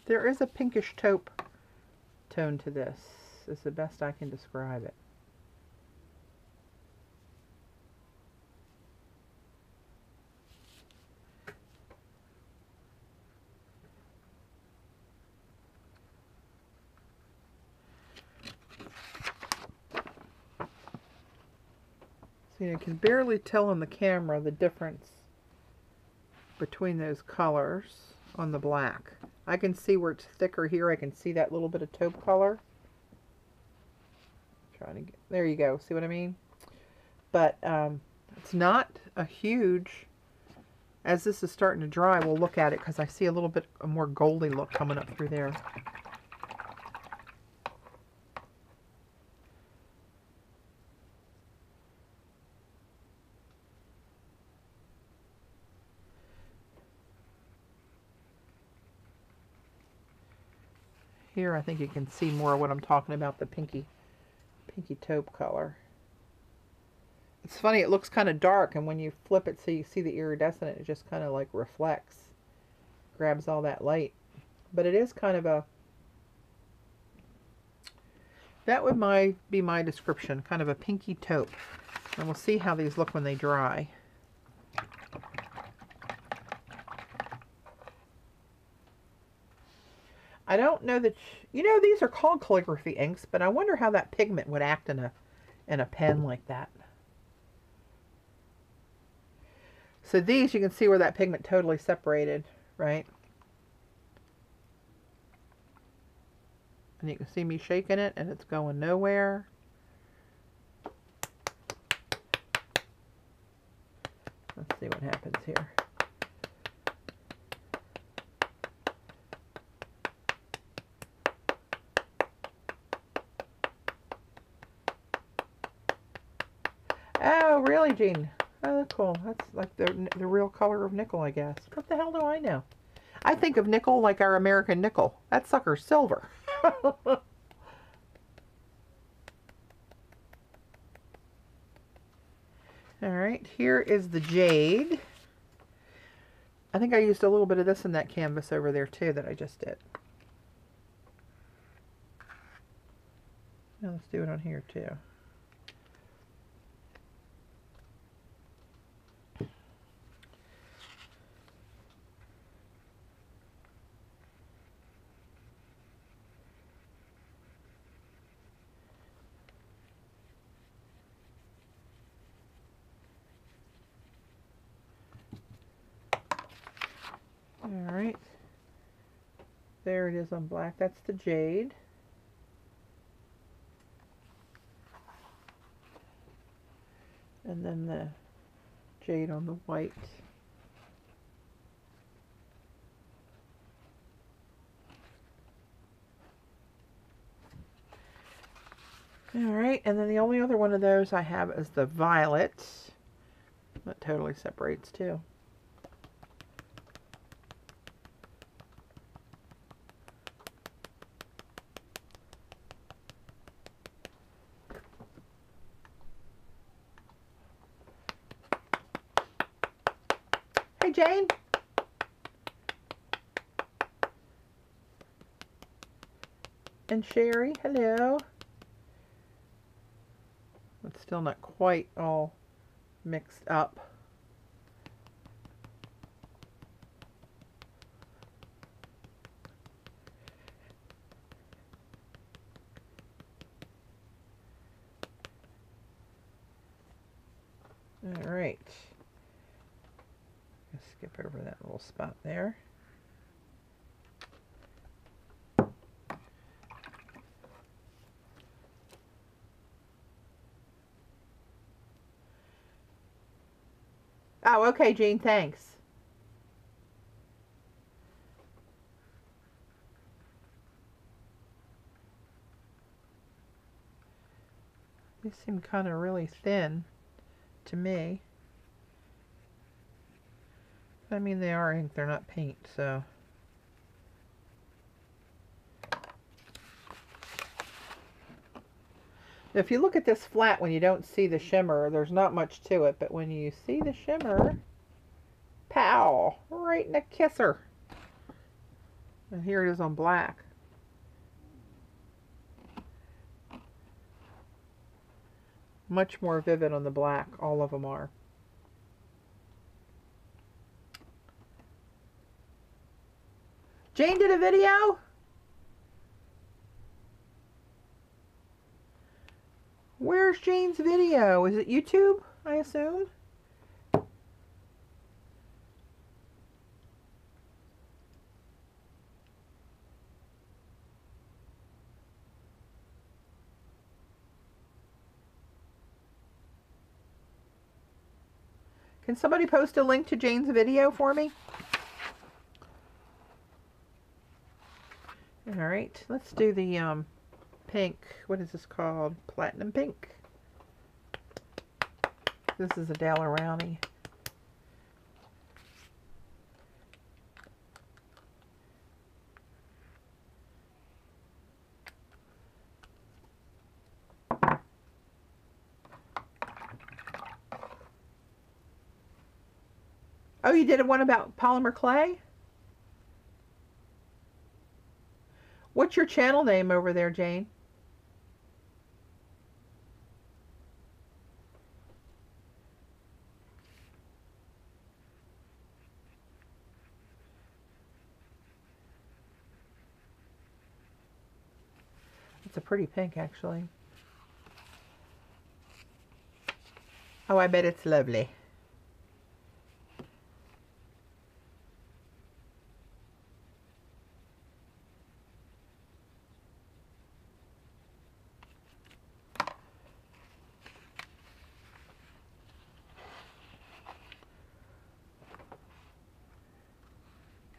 There is a pinkish taupe tone to this. Is the best I can describe it. See, you can barely tell on the camera the difference between those colors on the black. I can see where it's thicker here. I can see that little bit of taupe color. Trying to get, there you go. See what I mean? But it's not a huge, as this is starting to dry, we'll look at it because I see a little bit a more goldy look coming up through there. Here I think you can see more of what I'm talking about, the pinky taupe color. It's funny, it looks kind of dark, and when you flip it so you see the iridescent, it just kind of like reflects, grabs all that light. But it is kind of a, that would be my description, kind of a pinky taupe. And we'll see how these look when they dry. I don't know that, you know, these are called calligraphy inks, but I wonder how that pigment would act in a pen like that. So these, you can see where that pigment totally separated, right? And you can see me shaking it, and it's going nowhere. Let's see what happens here. Oh, really, Jean? Oh, that's cool. That's like the real color of nickel, I guess. What the hell do I know? I think of nickel like our American nickel. That sucker's silver. All right, here is the jade. I think I used a little bit of this in that canvas over there too that I just did. Now let's do it on here too. All right, there it is on black. That's the jade. And then the jade on the white. All right, and then the only other one of those I have is the violet. That totally separates too. Hey, Jane. And Sherry, hello. It's still not quite all mixed up. All right. Let's skip over that little spot there. Oh, okay, Jean, thanks. These seem kind of really thin to me. I mean, they are ink, they're not paint, so. If you look at this flat when you don't see the shimmer, there's not much to it, but when you see the shimmer, pow, right in a kisser. And here it is on black. Much more vivid on the black, all of them are. Jane did a video? Where's Jane's video? Is it YouTube, I assume? Can somebody post a link to Jane's video for me? All right, let's do the pink. What is this called? Platinum pink. This is a Dalerownie. Oh, you did one about polymer clay? What's your channel name over there, Jane? It's a pretty pink, actually. Oh, I bet it's lovely.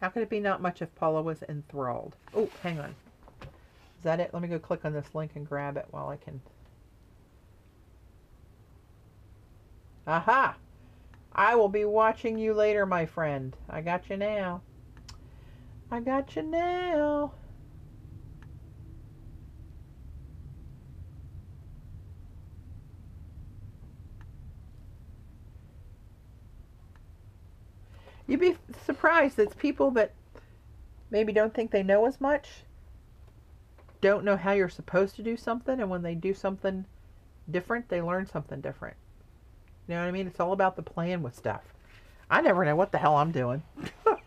How could it be not much if Paula was enthralled? Oh, hang on. Is that it? Let me go click on this link and grab it while I can. Aha! I will be watching you later, my friend. I got you now. I got you now. You'd be surprised. It's people that maybe don't think they know as much, don't know how you're supposed to do something, and when they do something different, they learn something different. You know what I mean? It's all about the plan with stuff. I never know what the hell I'm doing.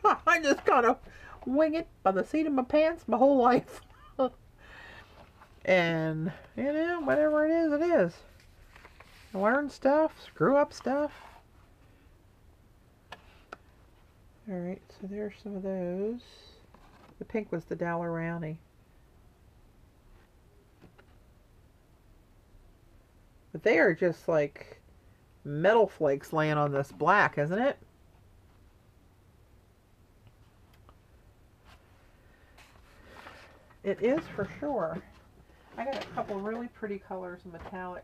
I just kind of wing it by the seat of my pants my whole life. And, you know, whatever it is, it is. Learn stuff, screw up stuff. Alright, so there's some of those. The pink was the Dalerownie. But they are just like metal flakes laying on this black, isn't it? It is for sure. I got a couple really pretty colors and metallics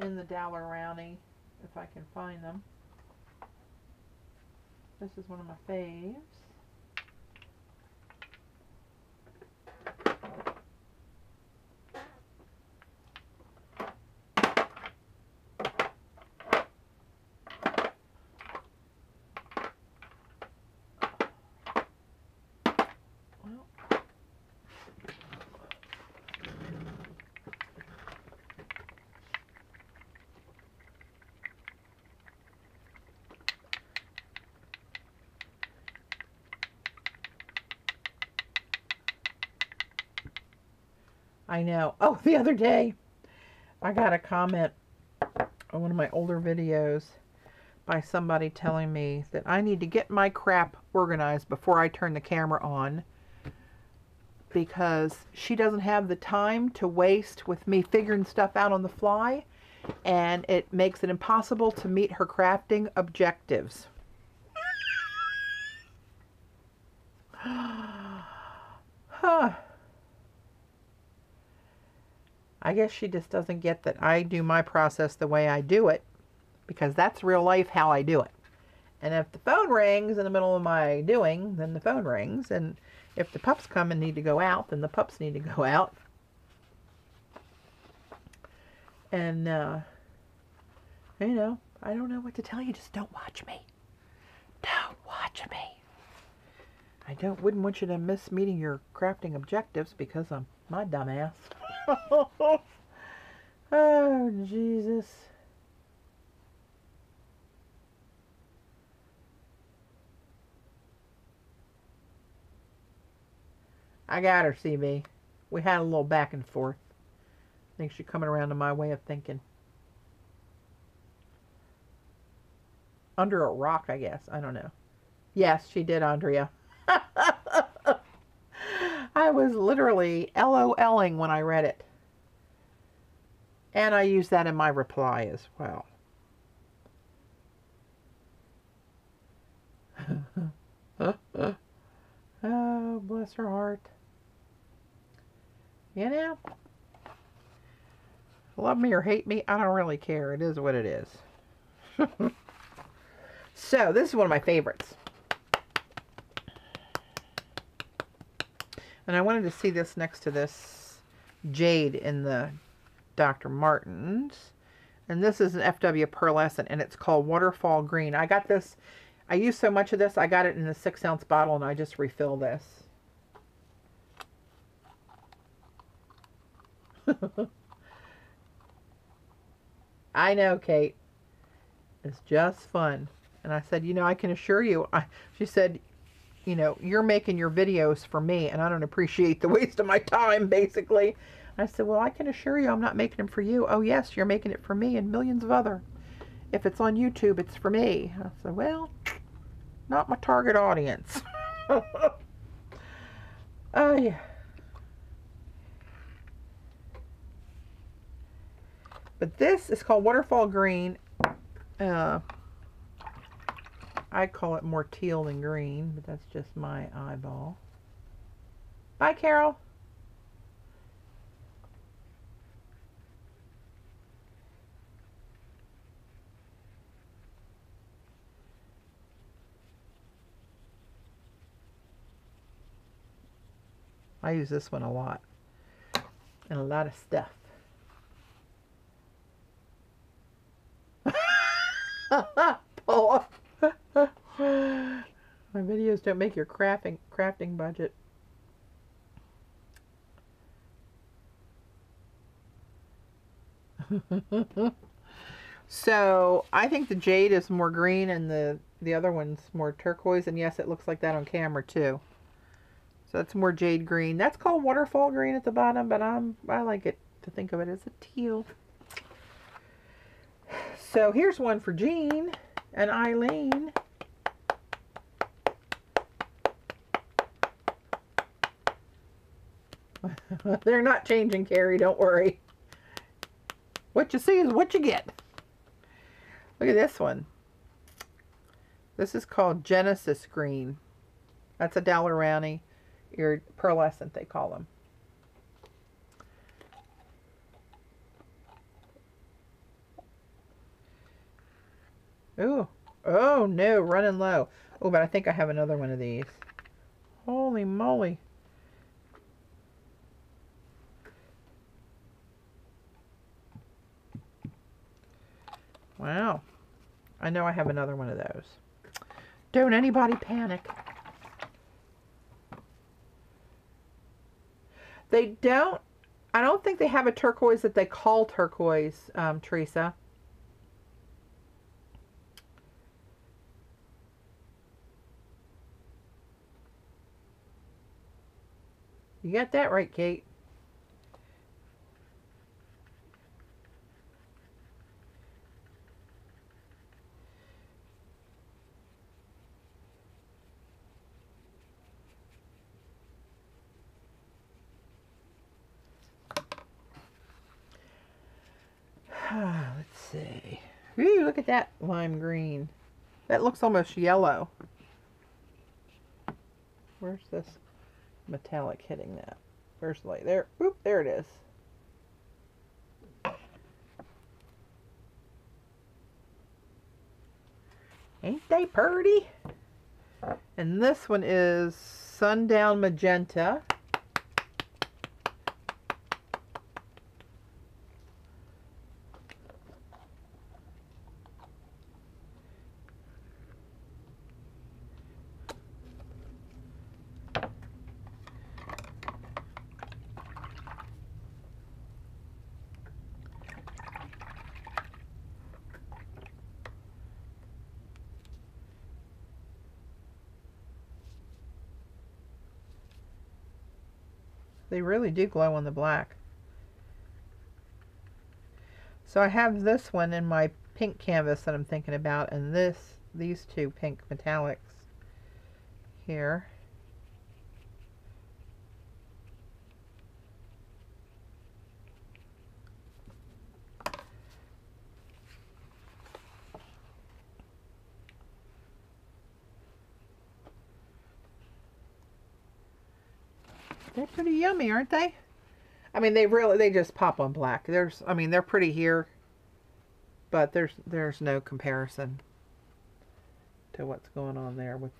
in the Dalerownie, if I can find them. This is one of my faves. I know. Oh, the other day, I got a comment on one of my older videos by somebody telling me that I need to get my crap organized before I turn the camera on, because she doesn't have the time to waste with me figuring stuff out on the fly, and it makes it impossible to meet her crafting objectives. Huh. I guess she just doesn't get that I do my process the way I do it, because that's real life how I do it. And if the phone rings in the middle of my doing, then the phone rings. And if the pups come and need to go out, then the pups need to go out. And, you know, I don't know what to tell you. Just don't watch me. Don't watch me. I wouldn't want you to miss meeting your crafting objectives because I'm my dumbass. Oh, Jesus. I got her, CB. We had a little back and forth. I think she's coming around to my way of thinking. Under a rock, I guess. I don't know. Yes, she did, Andrea. I was literally LOLing when I read it. And I used that in my reply as well. Oh, bless her heart. You know, love me or hate me, I don't really care. It is what it is. So, this is one of my favorites. And I wanted to see this next to this jade in the Dr. Martens. And this is an FW pearlescent, and it's called Waterfall Green. I got this, I used so much of this, I got it in a 6-ounce bottle, and I just refill this. I know, Kate. It's just fun. And I said, you know, I can assure you, she said, you know, you're making your videos for me, and I don't appreciate the waste of my time, basically. I said, well, I can assure you I'm not making them for you. Oh, yes, you're making it for me and millions of other. If it's on YouTube, it's for me. I said, well, not my target audience. Oh, yeah. But this is called Waterfall Green. I call it more teal than green, but that's just my eyeball. Bye, Carol. I use this one a lot. And a lot of stuff. Paula. My videos don't make your crafting budget. So I think the jade is more green and the other one's more turquoise, and yes, it looks like that on camera too. So that's more jade green. That's called waterfall green at the bottom, but I like it to think of it as a teal. So here's one for Jean and Eileen. They're not changing, Carrie, don't worry. What you see is what you get. Look at this one. This is called Genesis Green. That's a Dalerani pearlescent, they call them. Ooh. Oh no, running low. Oh, but I think I have another one of these. Holy moly. Wow. I know I have another one of those. Don't anybody panic. They don't, I don't think they have a turquoise that they call turquoise, Teresa. You got that right, Kate. Let's see. Ooh, look at that lime green. That looks almost yellow. Where's this metallic hitting that? Where's the light? There. Oop, there it is. Ain't they pretty? And this one is Sundown Magenta. They really do glow on the black. So I have this one in my pink canvas that I'm thinking about, and these two pink metallics here. They're pretty yummy, aren't they? I mean, they just pop on black. I mean, they're pretty here, but there's no comparison to what's going on there with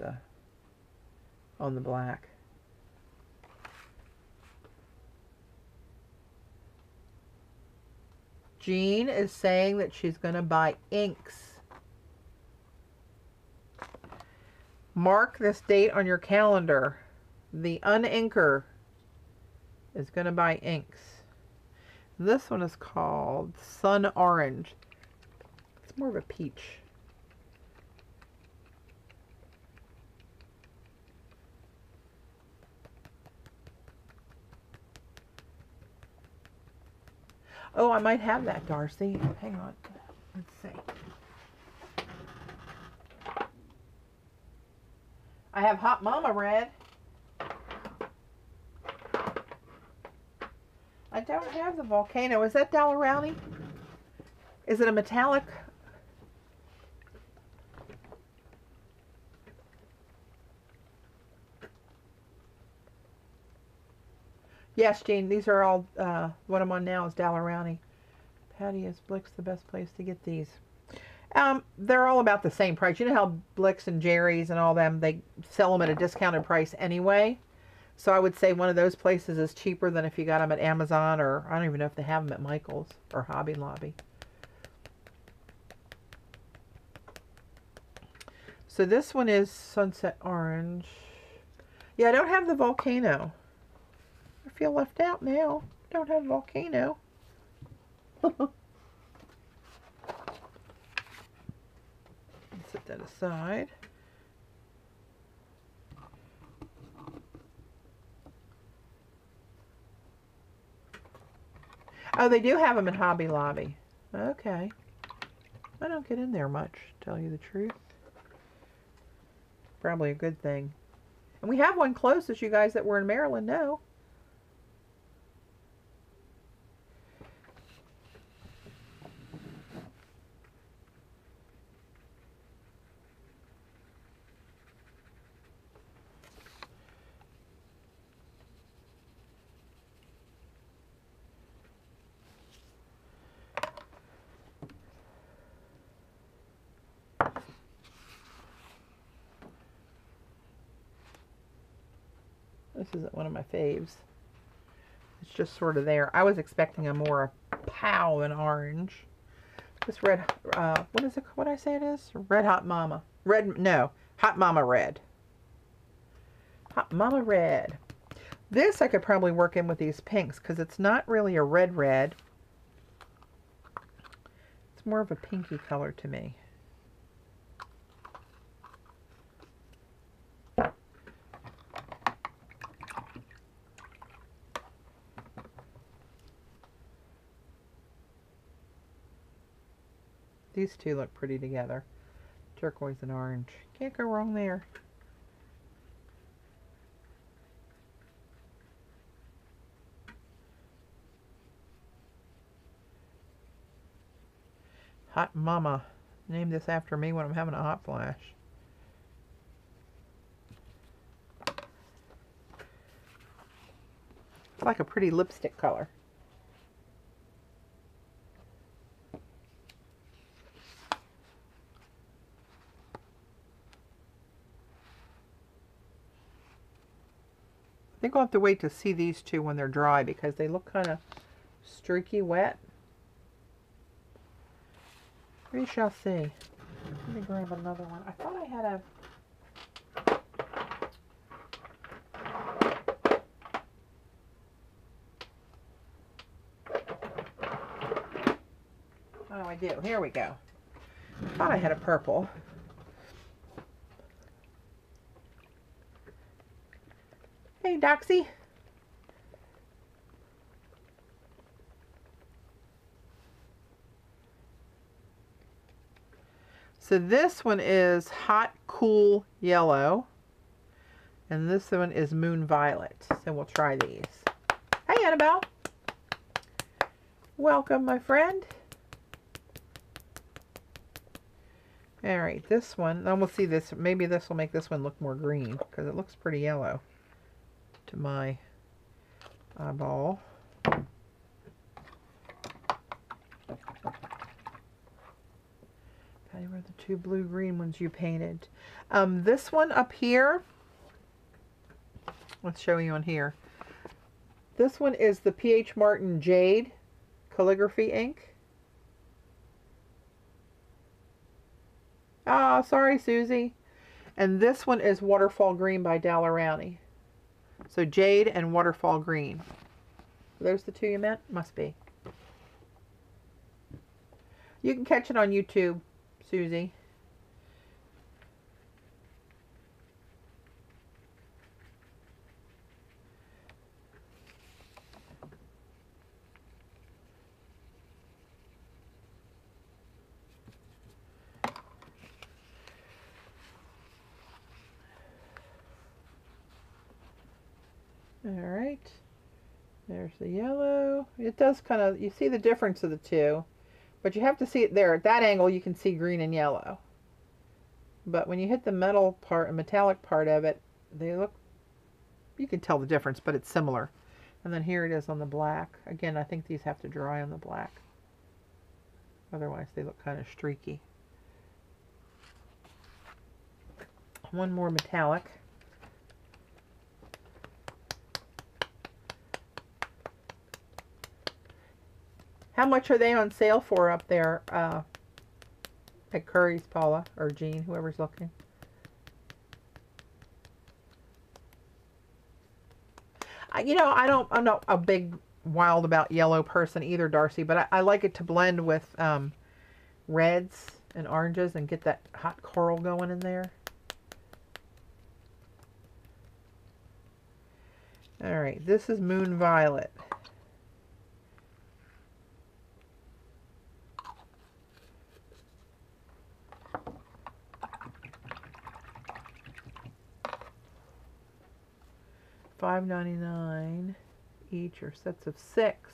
on the black. Jean is saying that she's going to buy inks. Mark this date on your calendar. The uninker is going to buy inks. This one is called Sun Orange. It's more of a peach. Oh, I might have that, Darcy. Hang on. Let's see. I have Hot Mama Red. I don't have the volcano. Is that Dalerani? Is it a metallic? Yes, Jean, these are all, what I'm on now is Dalerani. Patty, is Blick's the best place to get these? They're all about the same price. You know how Blick's and Jerry's and all them, they sell them at a discounted price anyway. So I would say one of those places is cheaper than if you got them at Amazon, or I don't even know if they have them at Michael's or Hobby Lobby. So this one is Sunset Orange. Yeah, I don't have the volcano. I feel left out now. Don't have volcano. Set that aside. Oh, they do have them in Hobby Lobby. Okay. I don't get in there much, to tell you the truth. Probably a good thing. And we have one closest, you guys that were in Maryland know. This isn't one of my faves. It's just sort of there. I was expecting a more pow and orange. This red, what is it? What did I say it is? Red Hot Mama. No, Hot Mama Red. Hot Mama Red. This I could probably work in with these pinks because it's not really a red. It's more of a pinky color to me. These two look pretty together. Turquoise and orange. Can't go wrong there. Hot Mama. Name this after me when I'm having a hot flash. It's like a pretty lipstick color. I think I'll have to wait to see these two when they're dry because they look kind of streaky wet. We shall see. Let me grab another one. I thought I had a... Oh, I do. Here we go. I thought I had a purple. Hey, Doxy. So this one is Hot Cool Yellow. And this one is Moon Violet. So we'll try these. Hey, Annabelle. Welcome, my friend. All right, this one. Then we'll see this. Maybe this will make this one look more green because it looks pretty yellow to my eyeball. They were the two blue-green ones you painted. This one up here, let's show you on here. This one is the P.H. Martin Jade Calligraphy ink. Ah, sorry, Susie. And this one is Waterfall Green by Daler-Rowney. So Jade and Waterfall Green. Are those the two you meant? Must be. You can catch it on YouTube, Susie. Alright, there's the yellow. It does kind of, you see the difference of the two, but you have to see it there. At that angle you can see green and yellow. But when you hit the metal part and metallic part of it, they look, you can tell the difference, but it's similar. And then here it is on the black. Again, I think these have to dry on the black. Otherwise they look kind of streaky. One more metallic. How much are they on sale for up there at Curry's, Paula, or Jean, whoever's looking? You know, I'm not a big wild about yellow person either, Darcy, but I like it to blend with reds and oranges and get that hot coral going in there. All right, this is Moon Violet. $5.99 each, or sets of 6.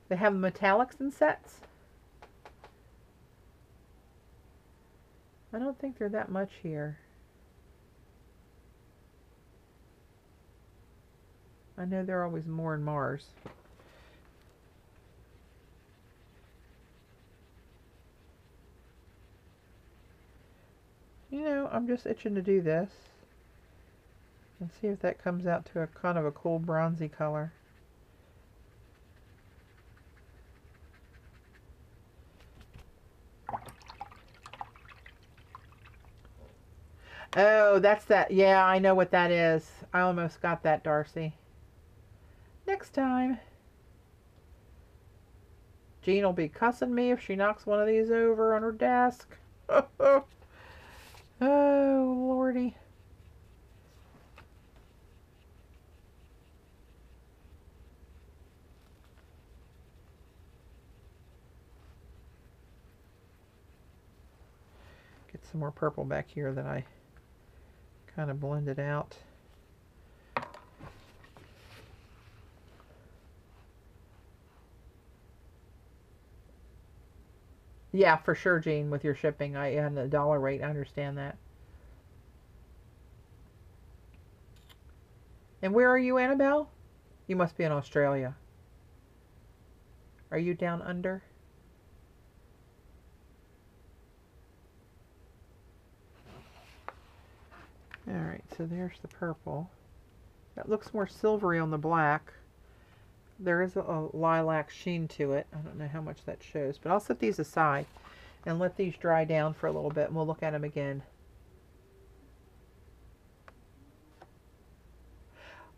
They have metallics in sets. I don't think they're that much here. I know there are always more in Mars. You know, I'm just itching to do this. And see if that comes out to a kind of a cool bronzy color. Oh, that's that. Yeah, I know what that is. I almost got that, Darcy. Next time. Jean will be cussing me if she knocks one of these over on her desk. Oh, Lordy. Get some more purple back here that I kind of blended out. Yeah, for sure, Jean, with your shipping and the dollar rate, I understand that. And where are you, Annabelle? You must be in Australia. Are you down under? Alright, so there's the purple. That looks more silvery on the black. There is a lilac sheen to it. I don't know how much that shows, but I'll set these aside and let these dry down for a little bit, and we'll look at them again.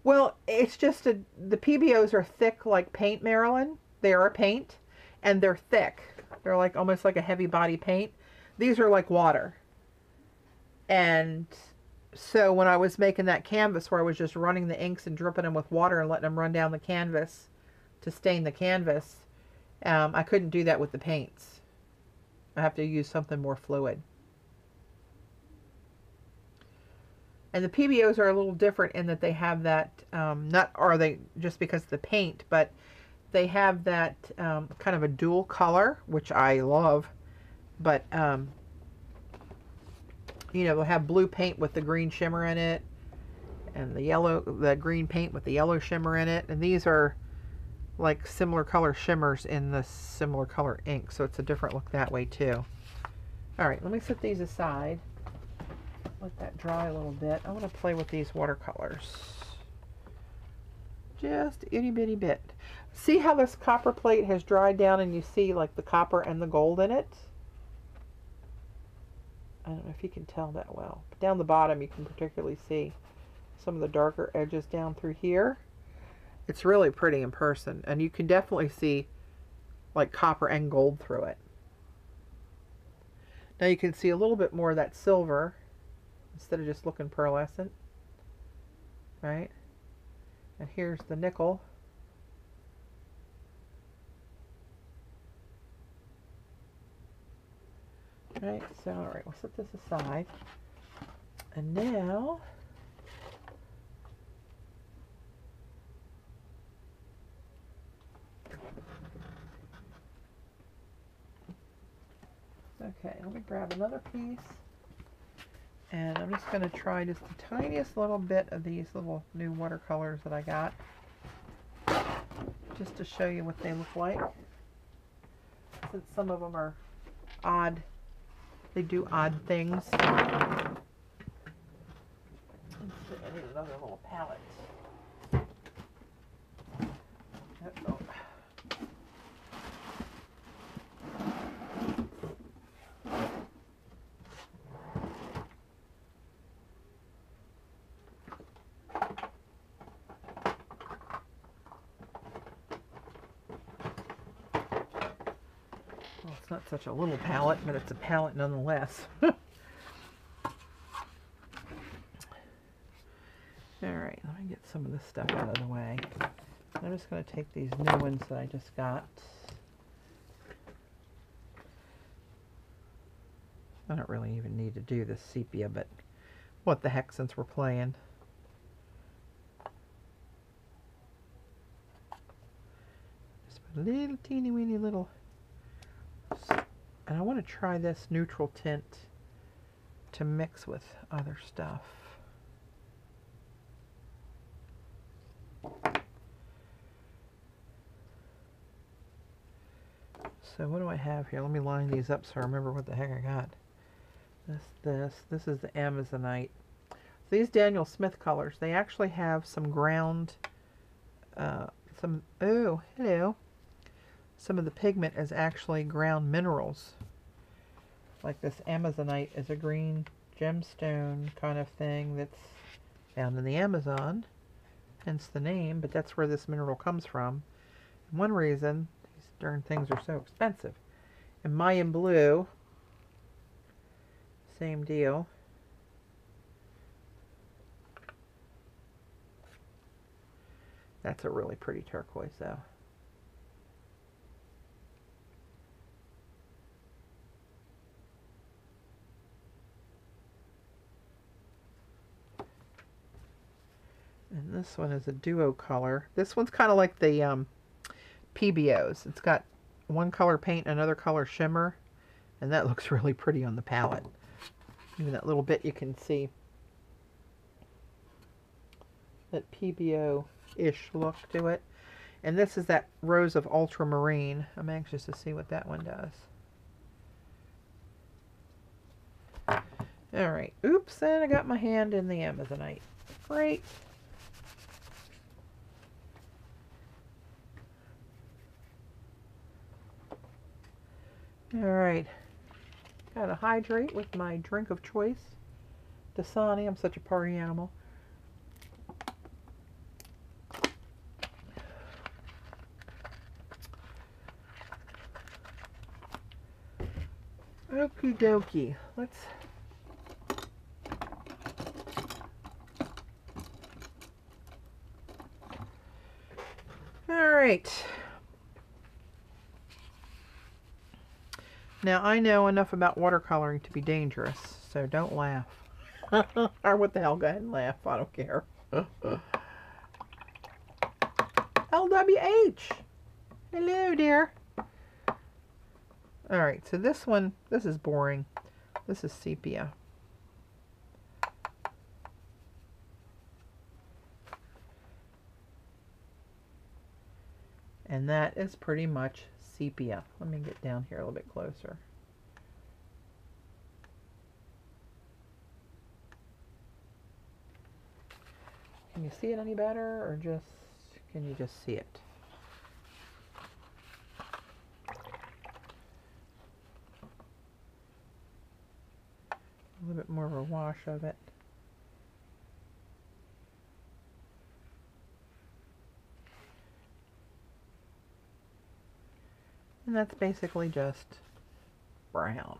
Well, it's just the PBOs are thick like paint, Marilyn. They are paint, and they're thick. They're like almost like a heavy body paint. These are like water. And so when I was making that canvas where I was just running the inks and dripping them with water and letting them run down the canvas to stain the canvas, I couldn't do that with the paints. I have to use something more fluid. And the PBOs are a little different in that they have that, not are they just because of the paint, but they have that kind of a dual color, which I love. But, you know, they'll have blue paint with the green shimmer in it, and the green paint with the yellow shimmer in it. And these are like similar color shimmers in the similar color ink, so it's a different look that way too. All right, let me set these aside. Let that dry a little bit. I want to play with these watercolors. Just itty bitty bit. See how this copper plate has dried down and you see like the copper and the gold in it? I don't know if you can tell that well. But down the bottom you can particularly see some of the darker edges down through here. It's really pretty in person, and you can definitely see like copper and gold through it. Now you can see a little bit more of that silver instead of just looking pearlescent, right? And here's the nickel. Right, so all right, we'll set this aside. And now okay, let me grab another piece. And I'm just going to try just the tiniest little bit of these little new watercolors that I got, just to show you what they look like. Since some of them are odd, they do odd things. Let's see, I need another little palette. Uh-oh. not such a little palette, but it's a palette nonetheless. Alright, let me get some of this stuff out of the way. I'm just going to take these new ones that I just got. I don't really even need to do this sepia, but what the heck, since we're playing. Just put a little teeny weeny little. And I want to try this neutral tint to mix with other stuff. So what do I have here? Let me line these up so I remember what the heck I got. This is the Amazonite. These Daniel Smith colors, they actually have some ground, oh, hello. Some of the pigment is actually ground minerals. Like this Amazonite is a green gemstone kind of thing that's found in the Amazon, hence the name, but that's where this mineral comes from. And one reason these darn things are so expensive. And Mayan blue, same deal. That's a really pretty turquoise though. And this one is a duo color. This one's kind of like the PBOs. It's got one color paint, another color shimmer, and that looks really pretty on the palette. Even that little bit you can see that PBO-ish look to it. And this is that Rose of Ultramarine. I'm anxious to see what that one does. Alright, oops, and I got my hand in the Amazonite. Great. Alright, gotta hydrate with my drink of choice. Dasani, I'm such a party animal. Okie dokie, let's... Alright. Now, I know enough about watercoloring to be dangerous, so don't laugh. Or what the hell, go ahead and laugh, I don't care. LWH! Hello, dear. Alright, so this one, this is boring. This is sepia. And that is pretty much sepia. Let me get down here a little bit closer. Can you see it any better, or just, can you just see it? A little bit more of a wash of it. And that's basically just brown.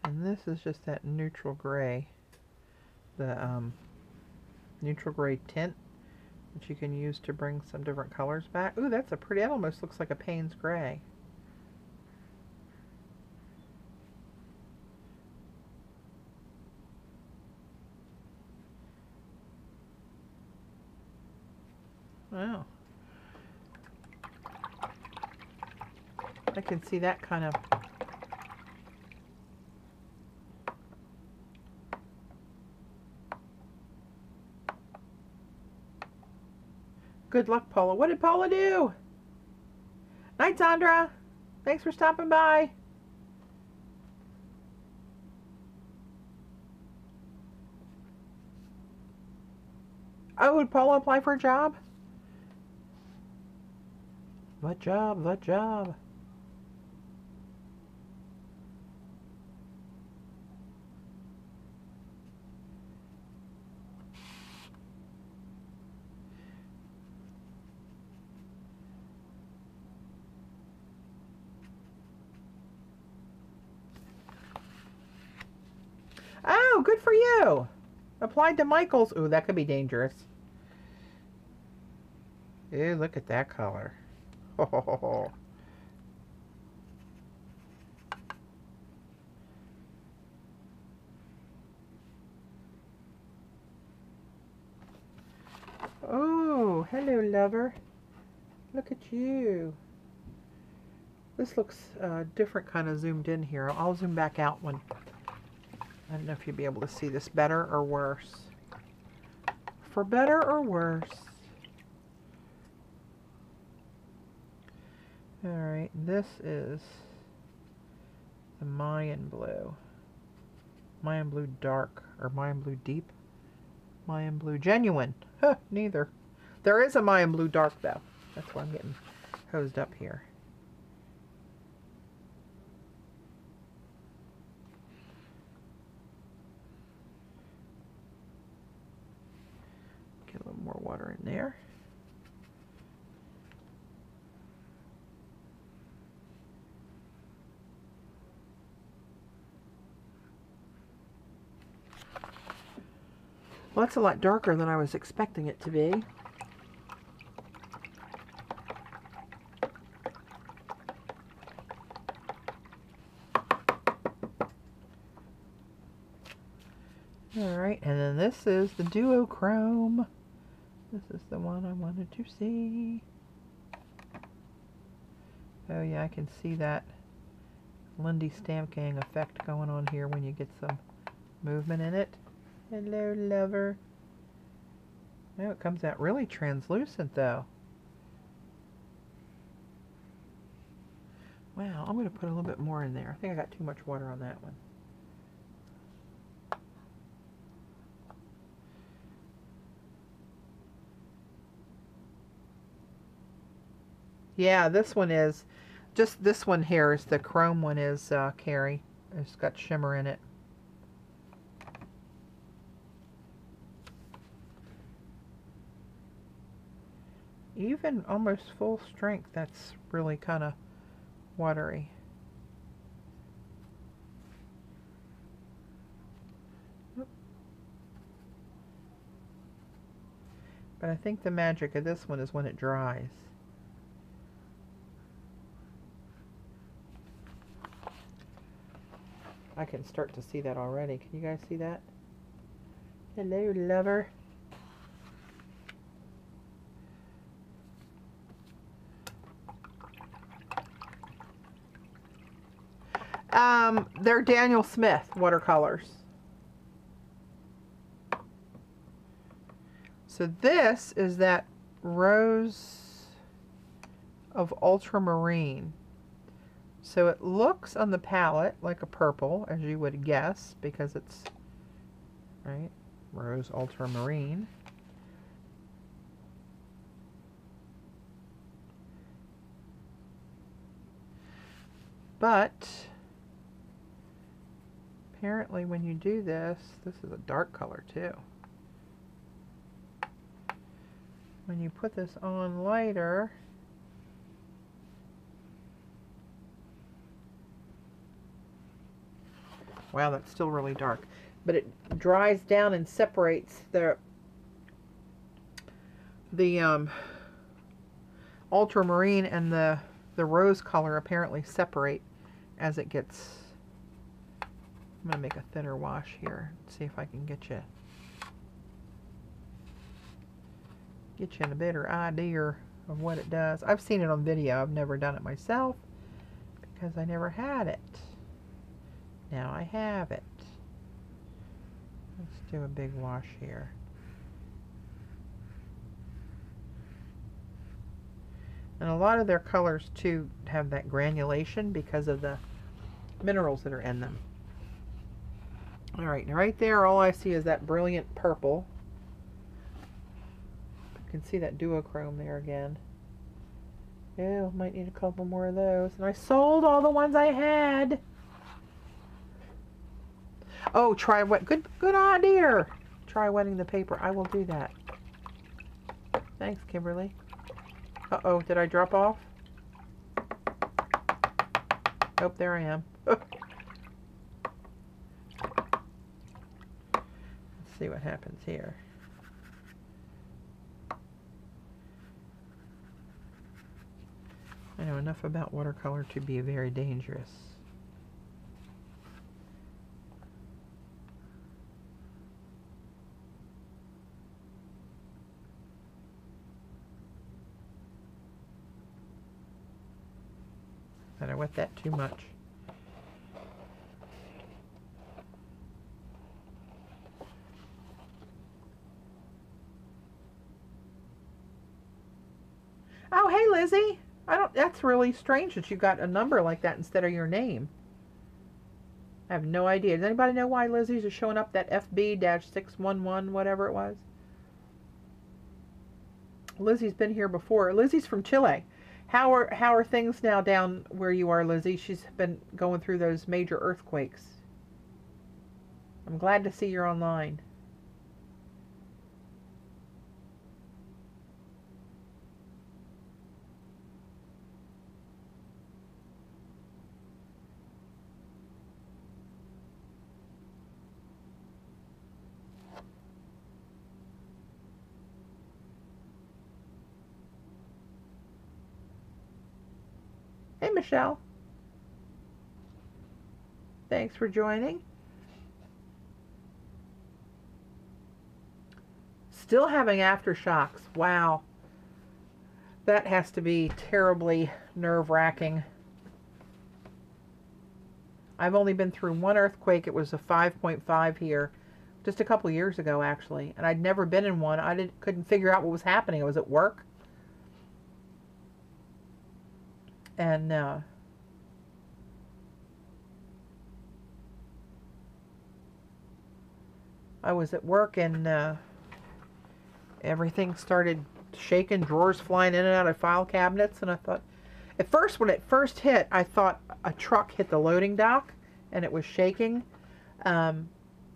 And this is just that neutral gray. The neutral gray tint that you can use to bring some different colors back. Ooh, that's a pretty, that almost looks like a Payne's gray. Wow. I can see that kind of. Good luck, Paula. What did Paula do? Night, Sandra. Thanks for stopping by. Oh, did Paula apply for a job? What job? What job? Oh, good for you. Applied to Michael's. Ooh, that could be dangerous. Ew, look at that color. Oh. Oh, hello, lover. Look at you. This looks different kind of zoomed in here. I'll zoom back out when... I don't know if you'll be able to see this better or worse. For better or worse. Alright, this is the Mayan Blue. Mayan Blue Dark, or Mayan Blue Deep. Mayan Blue Genuine. Huh, neither. There is a Mayan Blue Dark, though. That's why I'm getting hosed up here. Get a little more water in there. Well, that's a lot darker than I was expecting it to be. Alright, and then this is the duochrome. This is the one I wanted to see. Oh yeah, I can see that Lindy Stamp Gang effect going on here when you get some movement in it. Hello, lover. Oh, it comes out really translucent, though. Wow, I'm going to put a little bit more in there. I think I got too much water on that one. Yeah, this one is, just this one here is the chrome one is Carrie. It's got shimmer in it. Even almost full strength, that's really kind of watery. But I think the magic of this one is when it dries. I can start to see that already. Can you guys see that? Hello, lover. They're Daniel Smith watercolors. So this is that Rose of Ultramarine. So it looks on the palette like a purple, as you would guess, because it's, right, Rose Ultramarine. But apparently when you do this, this is a dark color too. When you put this on lighter, wow, that's still really dark, but it dries down and separates the ultramarine and the rose color apparently separate as it gets. I'm going to make a thinner wash here. See if I can get you in a better idea of what it does. I've seen it on video. I've never done it myself because I never had it. Now I have it. Let's do a big wash here. And a lot of their colors too have that granulation because of the minerals that are in them. Alright, now right there all I see is that brilliant purple. You can see that duochrome there again. Yeah, might need a couple more of those. And I sold all the ones I had. Oh, try wet. Good idea. Try wetting the paper. I will do that. Thanks, Kimberly. Uh-oh, did I drop off? Oh, there I am. see what happens here. I know enough about watercolor to be very dangerous. I wet that too much. Oh, hey, Lizzie. That's really strange that you got a number like that instead of your name. I have no idea. Does anybody know why Lizzie's is showing up that FB-611, whatever it was? Lizzie's been here before. Lizzie's from Chile. How are things now down where you are, Lizzie? She's been going through those major earthquakes. I'm glad to see you're online. Hey, Michelle. Thanks for joining. Still having aftershocks. Wow. That has to be terribly nerve-wracking. I've only been through one earthquake. It was a 5.5 here just a couple years ago, actually. And I'd never been in one. I couldn't figure out what was happening. I was at work. And I was at work, and everything started shaking, drawers flying in and out of file cabinets, and I thought, at first, when it first hit, I thought a truck hit the loading dock, and it was shaking, and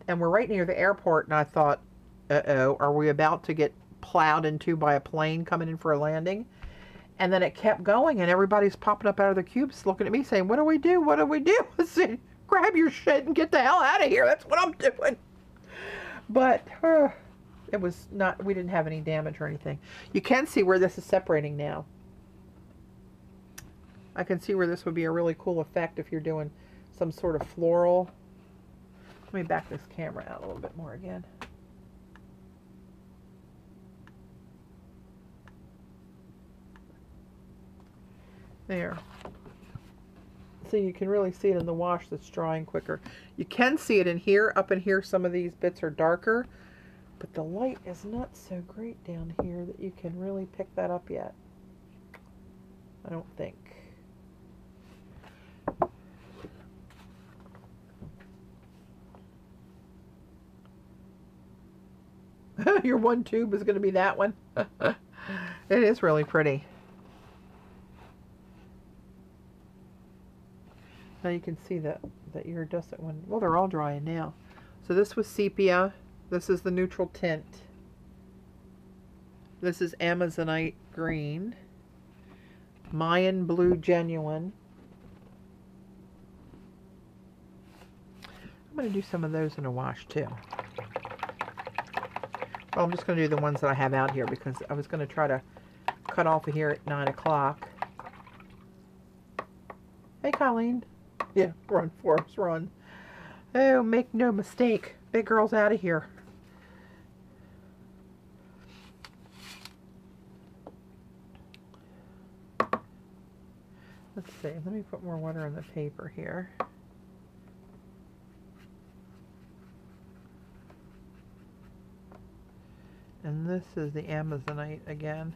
we're right near the airport, and I thought, uh-oh, are we about to get plowed into by a plane coming in for a landing? And then it kept going, and everybody's popping up out of their cubes looking at me saying, what do we do? What do we do? I said, grab your shit and get the hell out of here. That's what I'm doing. But it was not, we didn't have any damage or anything. You can see where this is separating now. I can see where this would be a really cool effect if you're doing some sort of floral. Let me back this camera out a little bit more again. There. So you can really see it in the wash that's drying quicker. You can see it in here. Up in here, some of these bits are darker. But the light is not so great down here that you can really pick that up yet. I don't think. Your one tube is going to be that one. It is really pretty. Now you can see that iridescent one. Well, they're all drying now. So this was sepia. This is the neutral tint. This is Amazonite green. Mayan blue genuine. I'm going to do some of those in a wash too. Well, I'm just going to do the ones that I have out here because I was going to try to cut off of here at 9 o'clock. Hey, Colleen. Yeah, run, Forrest, run. Oh, make no mistake. Big girl's out of here. Let's see. Let me put more water on the paper here. And this is the Amazonite again.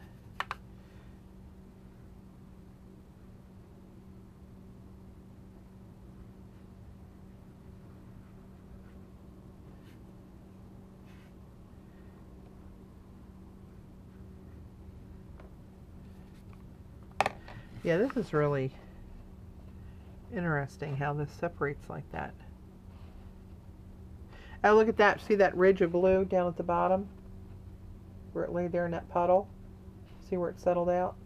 Yeah, this is really interesting how this separates like that. Oh, look at that. See that ridge of blue down at the bottom? Where it lay there in that puddle? See where it settled out?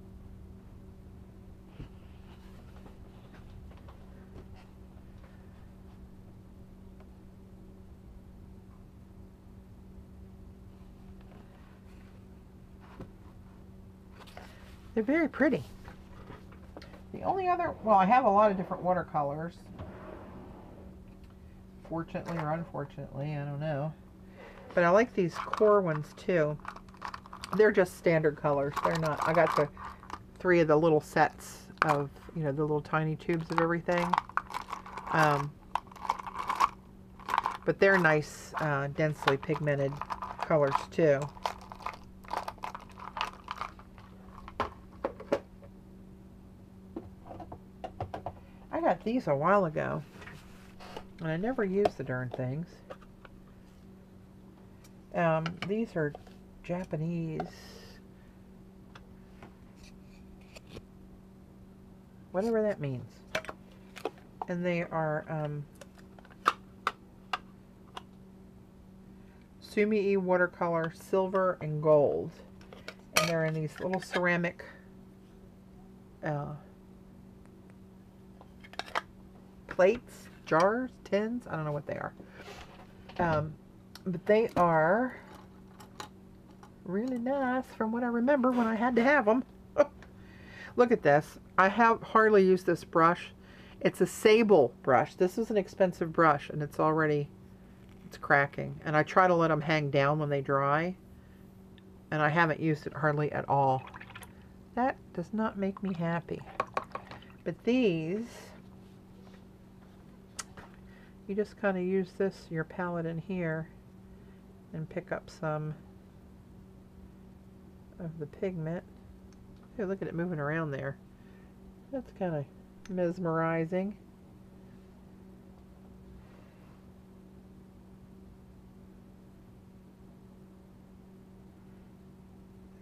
They're very pretty. The only other, well, I have a lot of different watercolors. Fortunately or unfortunately, I don't know. But I like these core ones too. They're just standard colors. They're not, I got the 3 of the little sets of, you know, the little tiny tubes of everything. But they're nice, densely pigmented colors too. I got these a while ago, and I never used the darn things. These are Japanese, whatever that means. And they are Sumi-e watercolor silver and gold. And they're in these little ceramic plates, jars, tins, I don't know what they are. But they are really nice from what I remember when I had to have them. Look at this. I have hardly used this brush. It's a sable brush. This is an expensive brush, and it's cracking. And I try to let them hang down when they dry, and I haven't used it hardly at all. That does not make me happy. But these, you just kind of use your palette in here and pick up some of the pigment. Hey, look at it moving around there. That's kind of mesmerizing.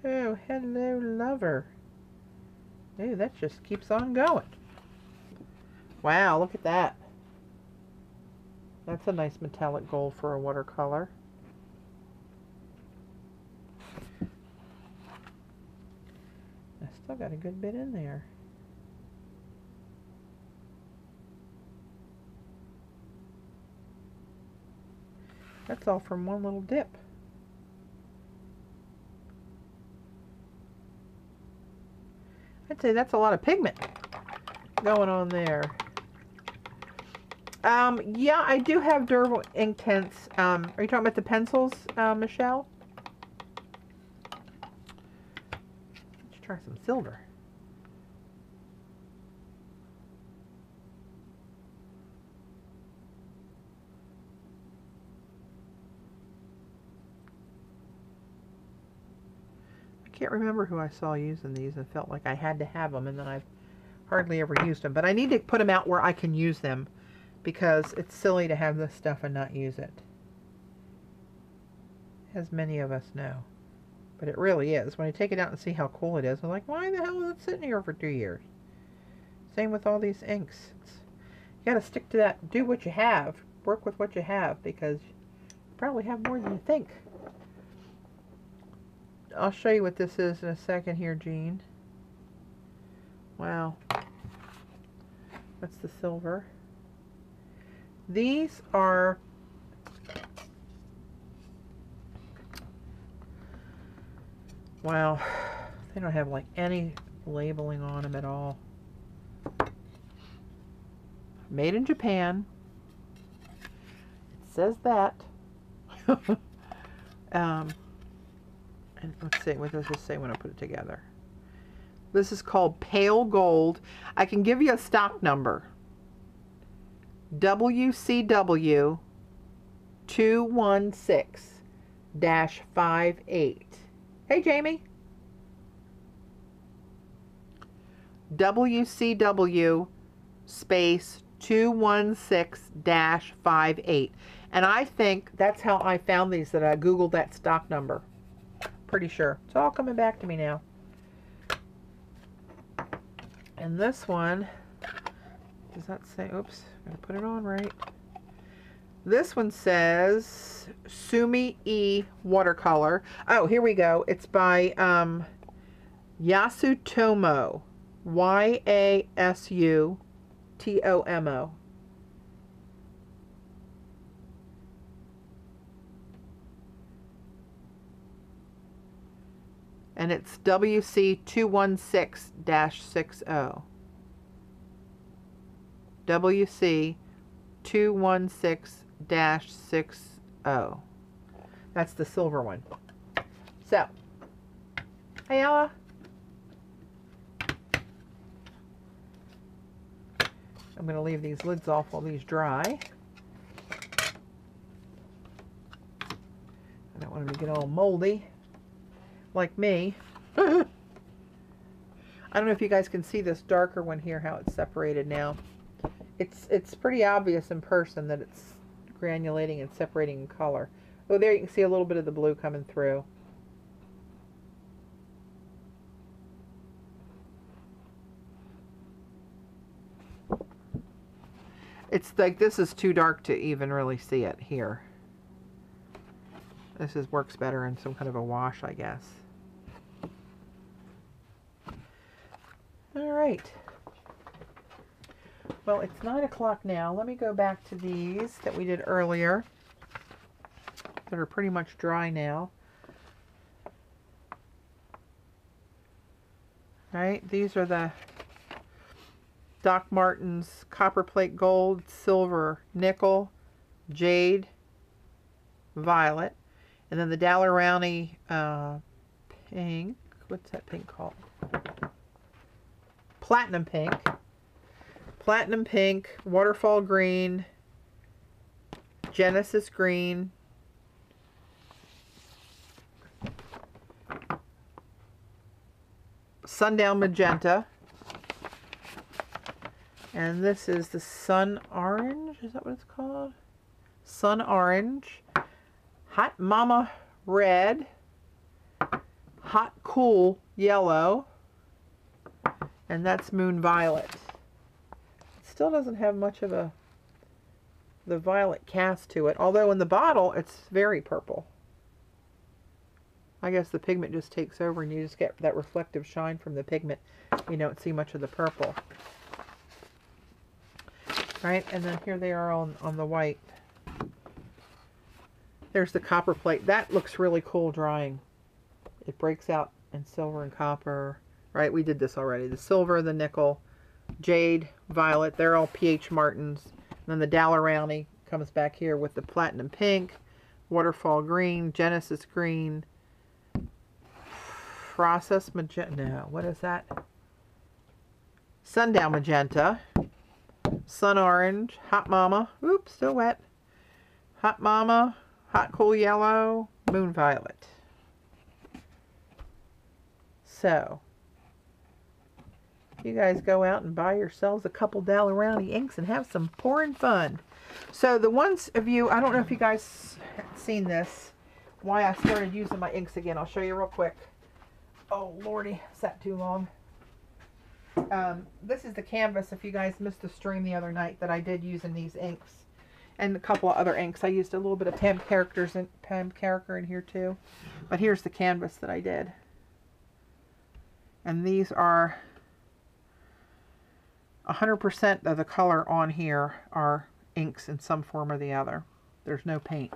Oh, hello, lover. Ooh, that just keeps on going. Wow, look at that. That's a nice metallic gold for a watercolor. I still got a good bit in there. That's all from one little dip. I'd say that's a lot of pigment going on there. Yeah, I do have durable ink tints. Are you talking about the pencils, Michelle? Let's try some silver. I can't remember who I saw using these and felt like I had to have them, and then I've hardly ever used them. But I need to put them out where I can use them, because it's silly to have this stuff and not use it, as many of us know. But it really is. When I take it out and see how cool it is, I'm like, why the hell is it sitting here for 2 years? Same with all these inks. You got to stick to that. Do what you have. Work with what you have, because you probably have more than you think. I'll show you what this is in a second here, Jean. Wow. That's the silver. These are wow, they don't have like any labeling on them at all. Made in Japan. It says that. And let's see, what does this say when I put it together? This is called Pale Gold. I can give you a stock number. WCW 216-58. Hey, Jamie. WCW space 216-58. And I think that's how I found these, that I Googled that stock number. Pretty sure. It's all coming back to me now. And this one, does that say, oops, gotta put it on right. This one says Sumi-e watercolor. Oh, here we go. It's by Yasutomo. Y-A-S-U-T-O-M-O. And it's WC216-60. WC216-60. That's the silver one. So, hey Ella. I'm going to leave these lids off while these dry. I don't want them to get all moldy like me. I don't know if you guys can see this darker one here, how it's separated now. It's pretty obvious in person that it's granulating and separating in color. Oh, there you can see a little bit of the blue coming through. It's like this is too dark to even really see it here. This works better in some kind of a wash, I guess. All right. Well, it's 9 o'clock now. Let me go back to these that we did earlier that are pretty much dry now. All right, these are the Doc Martens Copperplate Gold, Silver, Nickel, Jade, Violet. And then the Daler-Rowney Pink. What's that pink called? Platinum Pink. Platinum Pink, Waterfall Green, Genesis Green, Sundown Magenta. And this is the Sun Orange. Is that what it's called? Sun Orange. Hot Mama Red. Hot Cool Yellow. And that's Moon Violet. It still doesn't have much of the violet cast to it. Although in the bottle, it's very purple. I guess the pigment just takes over and you just get that reflective shine from the pigment. You don't see much of the purple. Right, and then here they are on the white. There's the copper plate. That looks really cool drying. It breaks out in silver and copper. Right, we did this already. The silver, the nickel, jade, violet. They're all PH Martins. And then the Daler-Rowney comes back here with the platinum pink, waterfall green, Genesis green, process magenta. No, what is that? Sundown magenta. Sun Orange, Hot Mama, oops, still wet, Hot Mama, Hot Cool Yellow, Moon Violet. So, you guys go out and buy yourselves a couple Daler-Rowney inks and have some pouring fun. So the ones of you, I don't know if you guys have seen this, why I started using my inks again. I'll show you real quick. Oh, Lordy, is that too long? This is the canvas, if you guys missed the stream the other night, that I did using these inks. And a couple of other inks. I used a little bit of Pam Character in here too. But here's the canvas that I did. And these are 100% of the color on here are inks in some form or the other. There's no paint.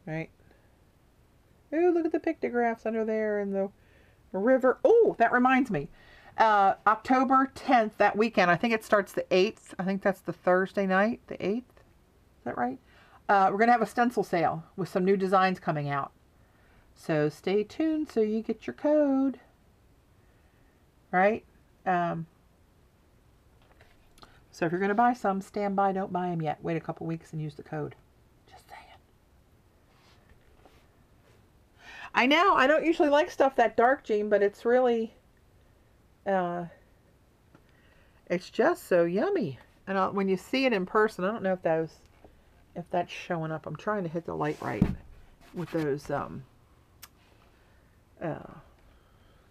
Right. Oh, look at the pictographs under there and the river. Oh, that reminds me. October 10th, that weekend, I think it starts the 8th. I think that's the Thursday night, the 8th. Is that right? We're going to have a stencil sale with some new designs coming out. So stay tuned so you get your code. Right? So if you're going to buy some, stand by, don't buy them yet. Wait a couple weeks and use the code. Just saying. I know, I don't usually like stuff that dark, Jean, but it's really, it's just so yummy. And when you see it in person, I don't know if that's showing up. I'm trying to hit the light right with those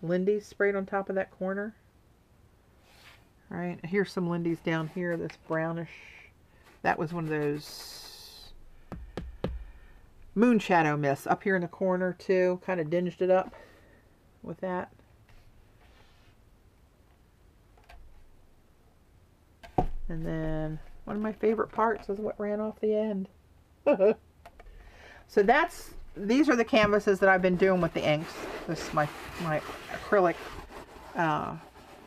Lindy's sprayed on top of that corner. All right, here's some Lindy's down here, this brownish. That was one of those moon shadow mists up here in the corner too. Kind of dinged it up with that. And then one of my favorite parts is what ran off the end. So these are the canvases that I've been doing with the inks. This is my acrylic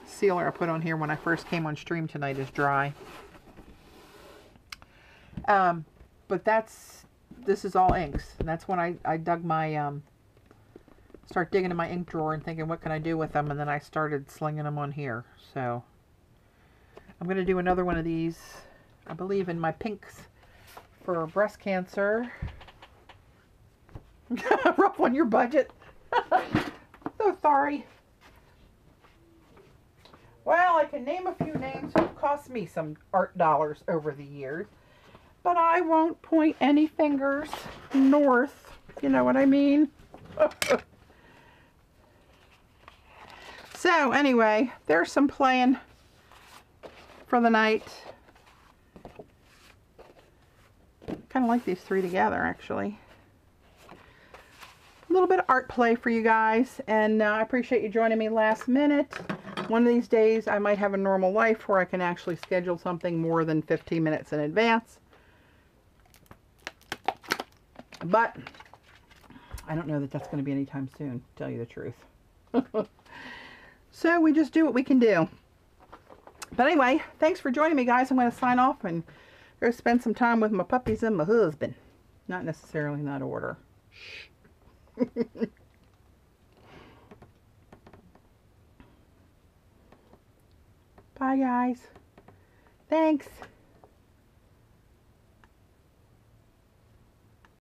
sealer I put on here when I first came on stream tonight is dry. But this is all inks. And that's when I dug my, start digging in my ink drawer and thinking, what can I do with them? And then I started slinging them on here. So I'm going to do another one of these, I believe, in my pinks for breast cancer. Rough on your budget. So sorry. Well, I can name a few names who cost me some art dollars over the years, but I won't point any fingers north. You know what I mean? So anyway, there's some playing for the night. Kind of like these three together, actually. A little bit of art play for you guys, and I appreciate you joining me last minute. One of these days I might have a normal life where I can actually schedule something more than 15 minutes in advance. But I don't know that that's going to be anytime soon, to tell you the truth. So we just do what we can do. But anyway, thanks for joining me, guys. I'm going to sign off and go spend some time with my puppies and my husband. Not necessarily in that order. Bye, guys. Thanks.